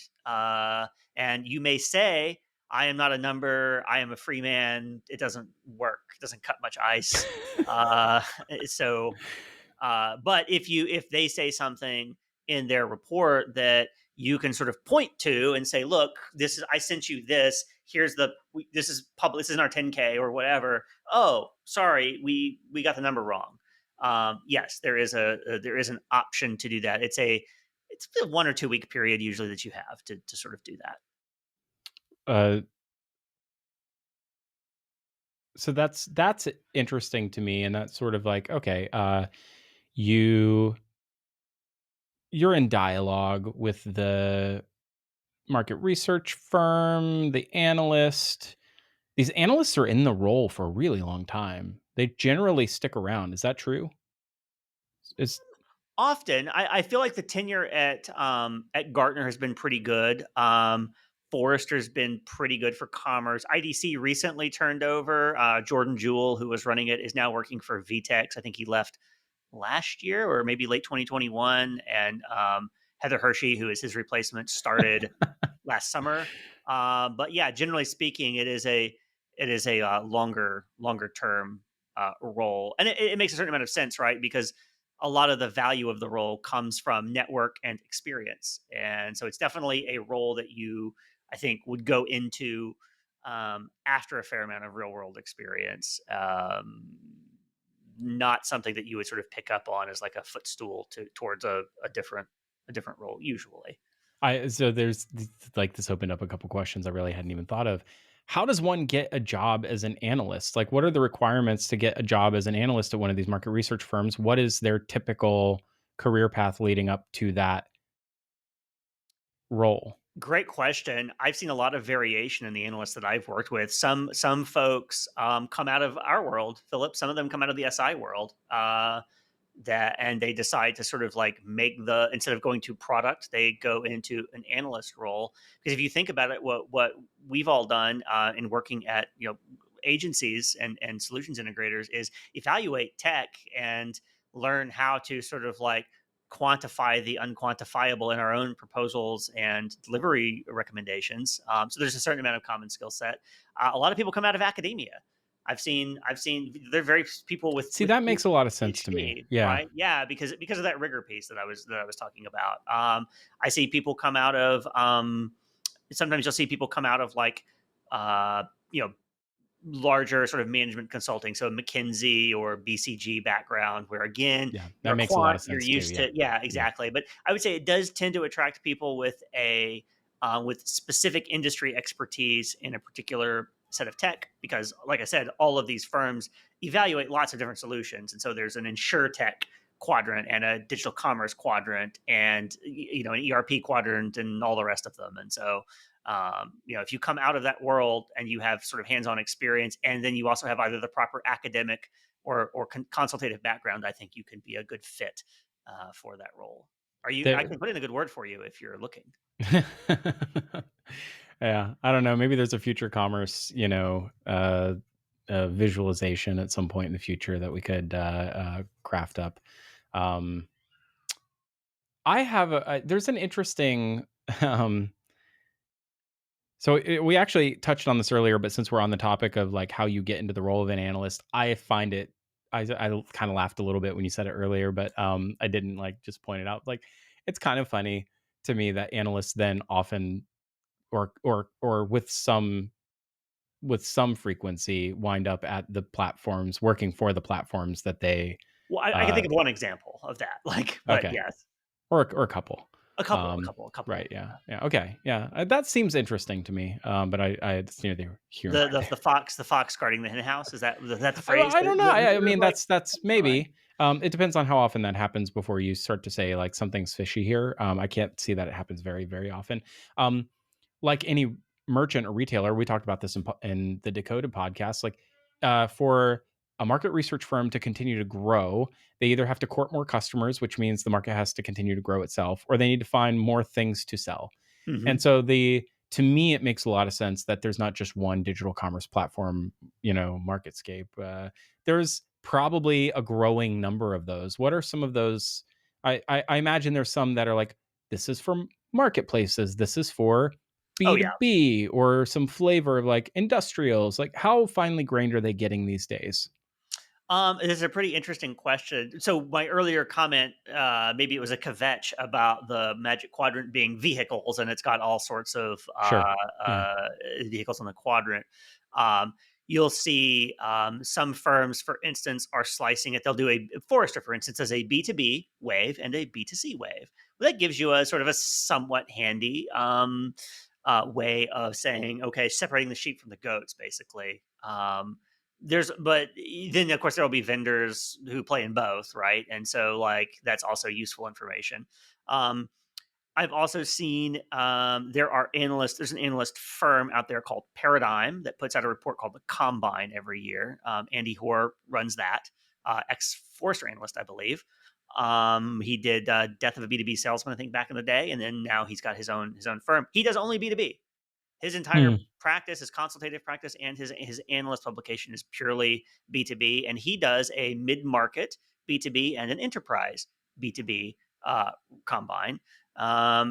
and you may say, I am not a number, I am a free man. It doesn't work, it doesn't cut much ice. uh, so but if they say something in their report that you can sort of point to and say, look, this is, I sent you this, here's this is public, this isn't our 10K or whatever. Oh, sorry, we got the number wrong. Yes, there is an option to do that. It's a 1 or 2 week period usually that you have to sort of do that. Uh, so that's interesting to me, and that's sort of like, okay, you you're in dialogue with the market research firm, the analyst. These analysts are in the role for a really long time. They generally stick around. Is that true? Is Often, I feel like the tenure at Gartner has been pretty good. Forrester's been pretty good for commerce. IDC recently turned over. Jordan Jewell, who was running it, is now working for VTEX. I think he left last year or maybe late 2021. And Heather Hershey, who is his replacement, started last summer. But yeah, generally speaking, it is a longer term role, and it makes a certain amount of sense, right? Because a lot of the value of the role comes from network and experience, and so it's definitely a role that you, I think, would go into after a fair amount of real world experience. Not something that you would sort of pick up on as like a footstool towards a different role usually. I so there's like this opened up a couple questions I really hadn't even thought of. How does one get a job as an analyst? Like, what are the requirements to get a job as an analyst at one of these market research firms? What is their typical career path leading up to that role? Great question. I've seen a lot of variation in the analysts that I've worked with. Some folks come out of our world, Philip. Some of them come out of the SI world. And they decide to sort of like make the, instead of going to product, they go into an analyst role. Because if you think about it, what we've all done in working at agencies and solutions integrators is evaluate tech and learn how to sort of like quantify the unquantifiable in our own proposals and delivery recommendations. So there's a certain amount of common skill set. A lot of people come out of academia. I've seen they're very people with See, that makes a lot of sense to me. PhD, Yeah. right? Yeah, because of that rigor piece that I was talking about. I see people come out of sometimes you'll see people come out of like uh, you know larger sort of management consulting, so McKinsey or BCG background, where again Yeah. you're That a makes a lot quant, of you're sense too. used Yeah. to, yeah, Yeah. exactly. But I would say it does tend to attract people with specific industry expertise in a particular set of tech, because like I said, all of these firms evaluate lots of different solutions, and so there's an insure tech quadrant and a digital commerce quadrant and an ERP quadrant and all the rest of them. And so if you come out of that world and you have sort of hands-on experience, and then you also have either the proper academic or consultative background, I think you can be a good fit for that role. Are you? I There can put in a good word for you if you're looking. Yeah, I don't know. Maybe there's a future commerce, visualization at some point in the future that we could craft up. Um, there's an interesting. Um, we actually touched on this earlier, but since we're on the topic of like how you get into the role of an analyst, I find it. I kind of laughed a little bit when you said it earlier, but I didn't like just point it out. Like, it's kind of funny to me that analysts then often or with some frequency wind up at the platforms working for the platforms that they Well, I can uh think of one example of that. Like, but okay, yes, or a couple. a couple, a couple, a couple. Right, yeah, yeah, okay, yeah, that seems interesting to me, but I it's neither here nor there. The fox guarding the hen house, is that the I phrase I that, don't know. that I sort of mean, like? that's All right. maybe. It depends on how often that happens before you start to say like something's fishy here. I can't see that it happens very, very often. Um, like any merchant or retailer, we talked about this in the Decoded podcast. Like, for a market research firm to continue to grow, they either have to court more customers, which means the market has to continue to grow itself, or they need to find more things to sell. And Hmm. so to me, it makes a lot of sense that there's not just one digital commerce platform, marketscape. There's probably a growing number of those. What are some of those? I imagine there's some that are like, this is for marketplaces, this is for Oh yeah. B2B, or some flavor of like industrials. Like, how finely grained are they getting these days? It is a pretty interesting question. So my earlier comment, maybe it was a kvetch about the Magic Quadrant being vehicles, and it's got all sorts of Sure. Yeah. vehicles on the quadrant. Um, you'll see some firms, for instance, are slicing it. They'll do a Forrester, for instance, as a B2B wave and a B2C wave. Well, that gives you a sort of a somewhat handy way of saying, okay, separating the sheep from the goats, basically. But then of course there will be vendors who play in both, right? And so like that's also useful information. um, I've also seen there's an analyst firm out there called Paradigm that puts out a report called the Combine every year. Andy Hoare runs that, ex Forrester analyst, I believe. He did Death of a B2B Salesman, I think, back in the day, and then now he's got his own firm. He does only B2B. His entire Hmm. practice, his consultative practice, and his analyst publication is purely B2B, and he does a mid-market B2B and an enterprise B2B combine.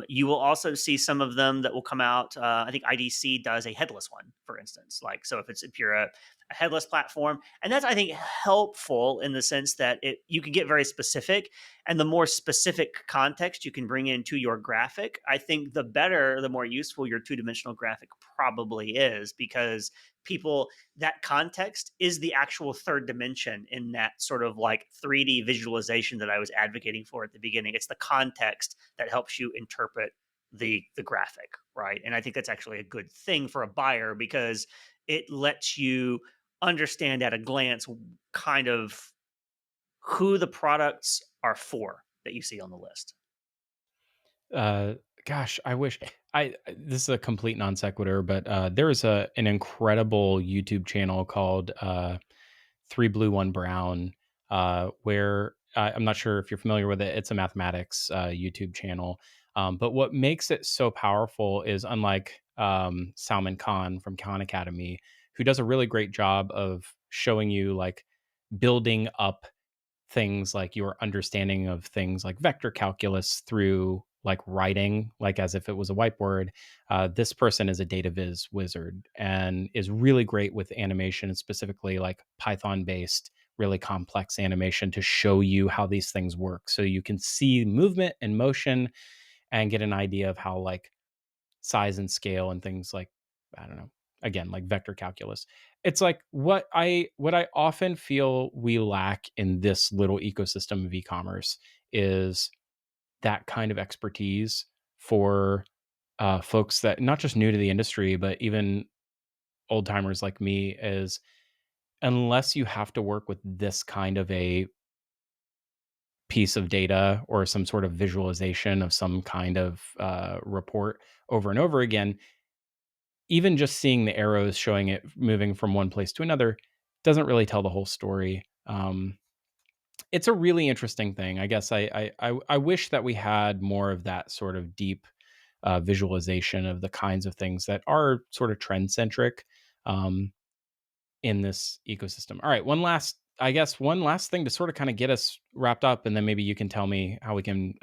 You will also see some of them that will come out. I think IDC does a headless one, for instance. Like, so if you're a headless platform, and that's, I think, helpful in the sense that you can get very specific, and the more specific context you can bring into your graphic, I think the better, the more useful your two-dimensional graphic probably is, because people, that context is the actual third dimension in that sort of like 3D visualization that I was advocating for at the beginning. It's the context that helps you interpret the graphic, right? And I think that's actually a good thing for a buyer, because it lets you understand at a glance kind of who the products are for that you see on the list. Uh, Gosh, I wish this is a complete non sequitur, but there is an incredible YouTube channel called Three Blue One Brown, where I'm not sure if you're familiar with it. It's a mathematics YouTube channel, but what makes it so powerful is, unlike Salman Khan from Khan Academy, who does a really great job of showing you like building up things like your understanding of things like vector calculus through like writing, like as if it was a whiteboard. This person is a data viz wizard and is really great with animation, and specifically like Python based, really complex animation to show you how these things work. So you can see movement and motion and get an idea of how like size and scale and things like, I don't know, again, like vector calculus. It's like what I often feel we lack in this little ecosystem of e-commerce is that kind of expertise for folks that not just new to the industry, but even old timers like me, is unless you have to work with this kind of a piece of data or some sort of visualization of some kind of report over and over again, even just seeing the arrows showing it moving from one place to another doesn't really tell the whole story. It's a really interesting thing. I guess I wish that we had more of that sort of deep visualization of the kinds of things that are sort of trend centric um, in this ecosystem. All right, one last thing to sort of kind of get us wrapped up, and then maybe you can tell me how we can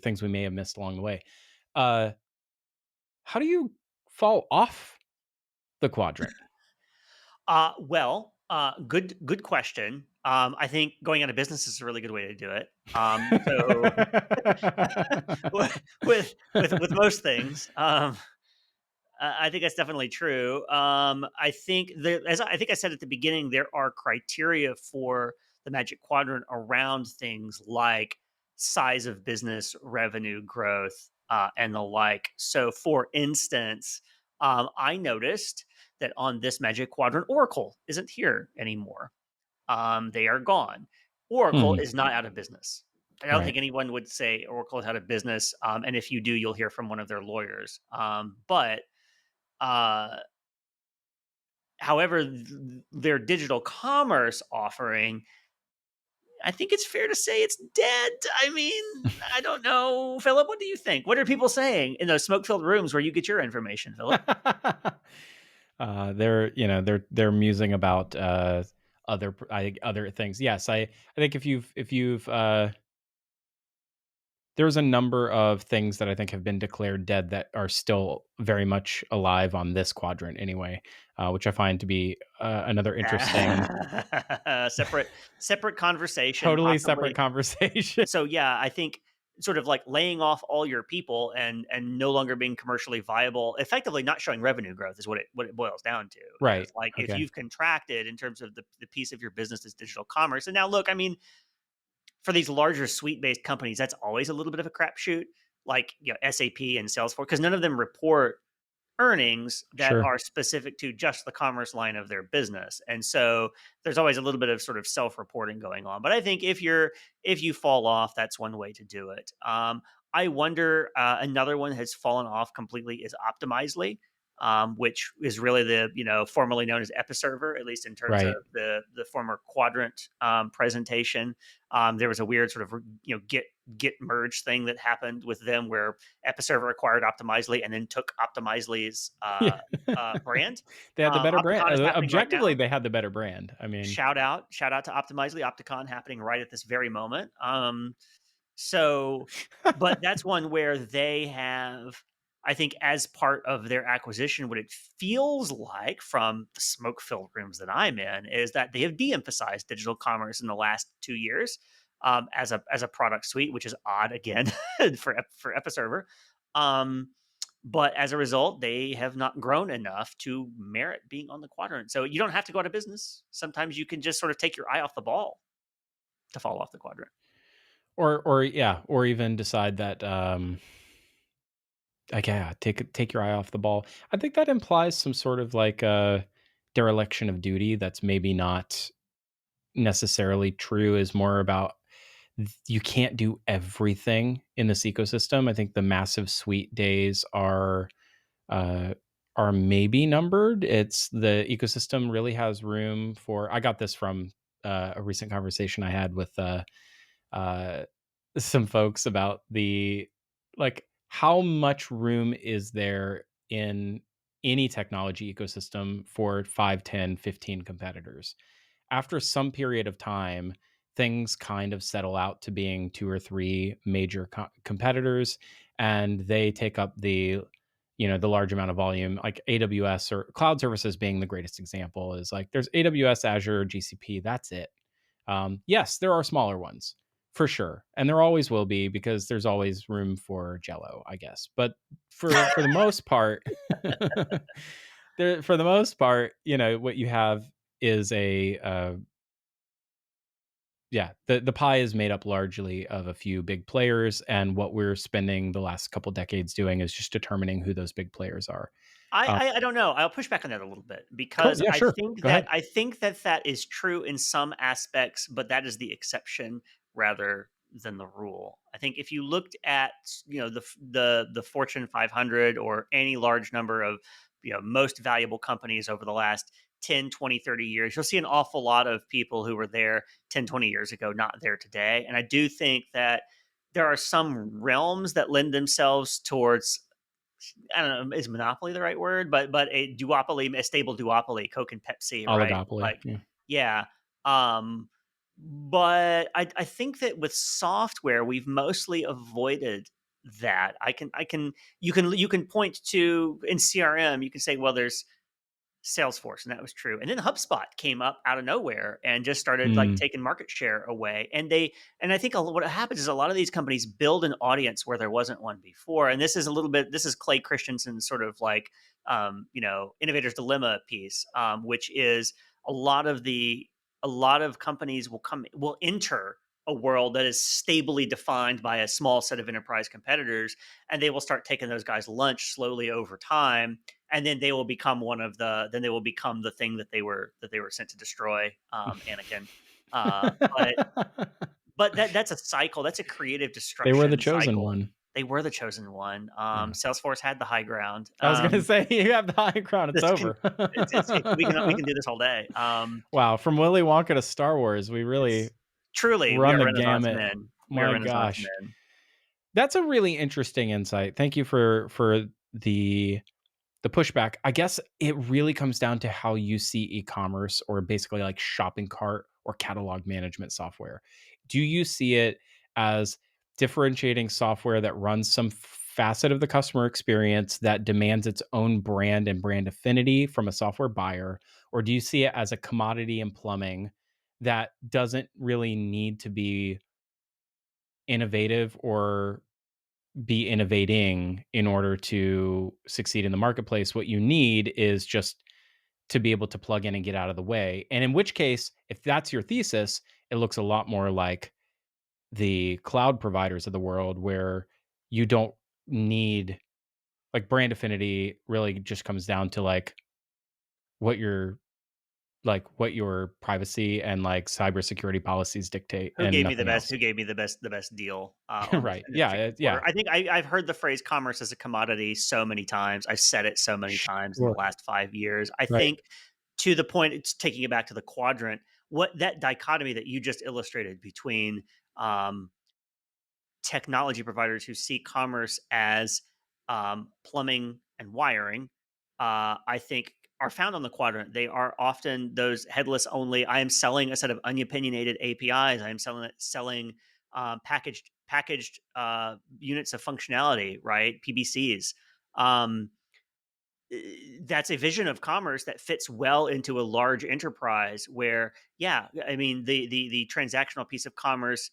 things we may have missed along the way. Uh, how do you fall off the quadrant? Good question. I think going out of business is a really good way to do it. So with most things, I think that's definitely true. I think as I think I said at the beginning, there are criteria for the Magic Quadrant around things like size of business, revenue growth, and the like. So, for instance, I noticed that on this Magic Quadrant, Oracle isn't here anymore. They are gone. Oracle Hmm, is not out of business. I don't right. think anyone would say Oracle is out of business. And if you do, you'll hear from one of their lawyers. But uh, however, their digital commerce offering, I think it's fair to say it's dead. I mean, I don't know. Philip, what do you think? What are people saying in those smoke filled rooms where you get your information, Philip? They're they're musing about other things. Yes, I think if you've there's a number of things that I think have been declared dead that are still very much alive on this quadrant anyway, which I find to be another interesting, separate separate conversation, totally separate possibly. conversation. So yeah, I think sort of like laying off all your people and no longer being commercially viable, effectively not showing revenue growth is what it boils down to. Is Right. like if Okay. you've contracted in terms of the piece of your business is digital commerce. And now look, I mean, for these larger suite based companies, that's always a little bit of a crapshoot, like SAP and Salesforce, because none of them report earnings that Sure. are specific to just the commerce line of their business. And so there's always a little bit of sort of self-reporting going on. But I think if you fall off, that's one way to do it. I wonder another one has fallen off completely is Optimizely. Which is really the formerly known as Episerver, at least in terms of Right. the former quadrant presentation. There was a weird sort of get merge thing that happened with them where Episerver acquired Optimizely and then took Optimizely's Yeah. brand. They had the better brand. Opticon is happening right Objectively, now. they had the better brand. I mean, Shout out to Optimizely, Opticon happening right at this very moment. So, but that's one where they have, I think, as part of their acquisition, what it feels like from the smoke filled rooms that I'm in is that they have de emphasized digital commerce in the last 2 years as a product suite, which is odd again for Episerver. Um, but as a result, they have not grown enough to merit being on the quadrant. So you don't have to go out of business. Sometimes you can just sort of take your eye off the ball to fall off the quadrant. or yeah, or even decide that like, yeah, take your eye off the ball. I think that implies some sort of like dereliction of duty that's maybe not necessarily true, is more about you can't do everything in this ecosystem. I think the massive suite days uh, are maybe numbered. It's the ecosystem really has room for. I got this from a recent conversation I had with uh, some folks about the like how much room is there in any technology ecosystem for 5, 10, 15 competitors. After some period of time, things kind of settle out to being two or three major competitors, and they take up the large amount of volume. Like AWS or cloud services being the greatest example is like there's AWS, Azure, GCP. That's it. Yes, there are smaller ones for sure, and there always will be because there's always room for Jello, I guess. But for the most part, for the most part, what you have is a yeah, the pie is made up largely of a few big players, and what we're spending the last couple decades doing is just determining who those big players are. I, Um, I I don't know. I'll push back on that a little bit cool, because yeah, I sure, think go that ahead. that is true in some aspects, but that is the exception rather than the rule. I think if you looked at the Fortune 500 or any large number of most valuable companies over the last 10, 20, 30 years, you'll see an awful lot of people who were there 10, 20 years ago not there today. And I do think that there are some realms that lend themselves towards, I don't know, is monopoly the right word? But a duopoly, a stable duopoly, Coke and Pepsi, right? Oligopoly, Like, yeah. yeah. But I think that with software, we've mostly avoided that. You can point to in CRM, you can say, well, there's Salesforce, and that was true. And then HubSpot came up out of nowhere and just started like Mm. taking market share away. And I think what happens is a lot of these companies build an audience where there wasn't one before. And this is this is Clay Christensen's sort of like, innovator's dilemma piece, which is a lot of the, a lot of companies will enter a world that is stably defined by a small set of enterprise competitors, and they will start taking those guys lunch slowly over time, and then they will become the thing that they were sent to destroy, Anakin. But that's a cycle. That's a creative They were the destruction chosen cycle. one. They were the chosen one. Yeah. Salesforce had the high ground. I was gonna say, you have the high ground, it's This can over. we can do this all day. Wow, from Willy Wonka to Star Wars, we really It's truly, we run are the Renaissance gamut. men. We are My Renaissance gosh. men. That's a really interesting insight. Thank you for the pushback. I guess it really comes down to how you see e-commerce or basically like shopping cart or catalog management software. Do you see it as differentiating software that runs some facet of the customer experience that demands its own brand and brand affinity from a software buyer? Or do you see it as a commodity in plumbing that doesn't really need to be innovative or be innovating in order to succeed in the marketplace? What you need is just to be able to plug in and get out of the way. And in which case, if that's your thesis, it looks a lot more like the cloud providers of the world where you don't need, like, brand affinity really just comes down to what your what your privacy and like cybersecurity policies dictate Who and gave me the nothing best? else. Who gave me the best deal on this Right. in this Yeah. particular quarter? Yeah. I think I've heard the phrase "commerce as a commodity" so many times. I've said it so many times in the Sure. last 5 years. I Right. think to the point, it's taking it back to the quadrant. What that dichotomy that you just illustrated between um, technology providers who see commerce as plumbing and wiring, I think are found on the quadrant. They are often those headless only. I am selling a set of unopinionated APIs. I am selling packaged units of functionality, right? PBCs. Um, that's a vision of commerce that fits well into a large enterprise where, yeah, I mean, the transactional piece of commerce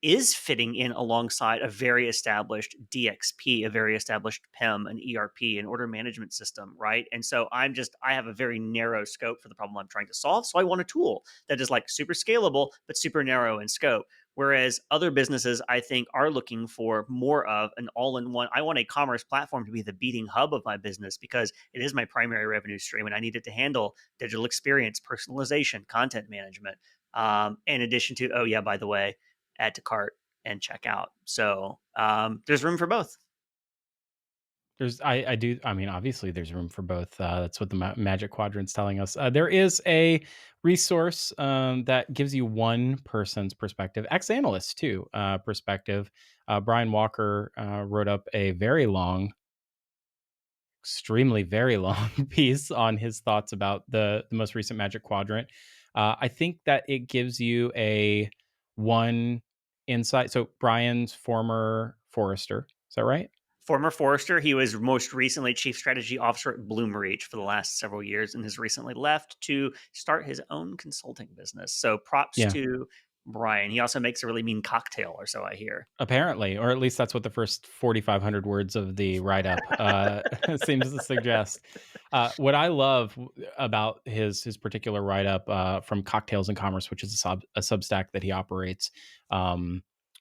is fitting in alongside a very established DXP, a very established PEM, an ERP, an order management system, right? And so I have a very narrow scope for the problem I'm trying to solve. So I want a tool that is like super scalable, but super narrow in scope. Whereas other businesses, I think, are looking for more of an all in one. I want a commerce platform to be the beating hub of my business because it is my primary revenue stream and I need it to handle digital experience, personalization, content management. In addition to, oh, yeah, by the way, add to cart and check out. So there's room for both. I do. I mean, obviously, there's room for both. That's what the Magic Quadrant's telling us. There is a resource that gives you one person's perspective, ex analyst too, perspective. Brian Walker wrote up a very long, extremely very long piece on his thoughts about the most recent Magic Quadrant. I think that it gives you a one insight. So Brian's former Forrester, is that right? Former Forrester, he was most recently chief strategy officer at Bloomreach for the last several years and has recently left to start his own consulting business. So props Yeah. to Brian. He also makes a really mean cocktail, or so I hear. Apparently, or at least that's what the first 4,500 words of the write-up, seems to suggest. What I love about his particular write-up, from Cocktails and Commerce, which is a Substack that he operates,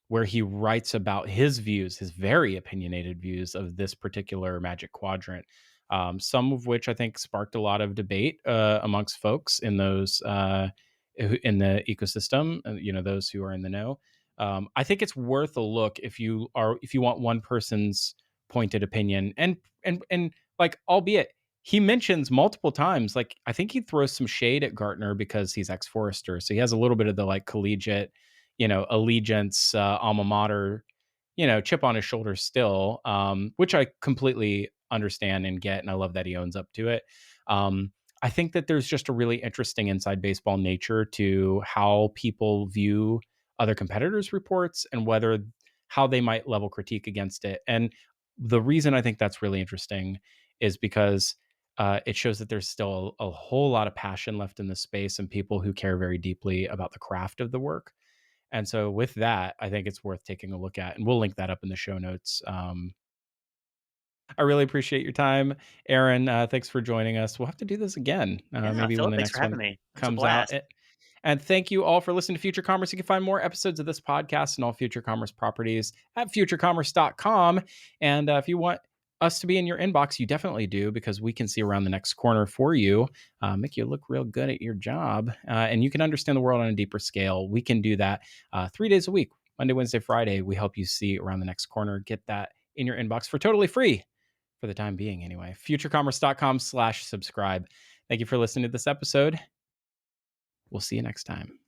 where he writes about his views, his very opinionated views of this particular Magic Quadrant, some of which I think sparked a lot of debate, amongst folks in those, who in the ecosystem, those who are in the know. I think it's worth a look if you want one person's pointed opinion, and like, albeit he mentions multiple times, like, I think he throws some shade at Gartner because he's ex Forrester, so he has a little bit of the like collegiate, allegiance, alma mater, chip on his shoulder still, which I completely understand and get, and I love that he owns up to it. Um, I think that there's just a really interesting inside baseball nature to how people view other competitors' reports and whether how they might level critique against it. And the reason I think that's really interesting is because it shows that there's still a whole lot of passion left in the space and people who care very deeply about the craft of the work. And so, with that, I think it's worth taking a look at, and we'll link that up in the show notes. I really appreciate your time, Aaron. Thanks for joining us. We'll have to do this again, Yeah, maybe when Philip, the thanks for next one having me. It was a comes out. blast. And thank you all for listening to Future Commerce. You can find more episodes of this podcast and all Future Commerce properties at futurecommerce.com. And if you want us to be in your inbox, you definitely do, because we can see around the next corner for you, make you look real good at your job. And you can understand the world on a deeper scale. We can do that 3 days a week, Monday, Wednesday, Friday. We help you see around the next corner. Get that in your inbox for totally free for the time being, anyway. Futurecommerce.com/subscribe. Thank you for listening to this episode. We'll see you next time.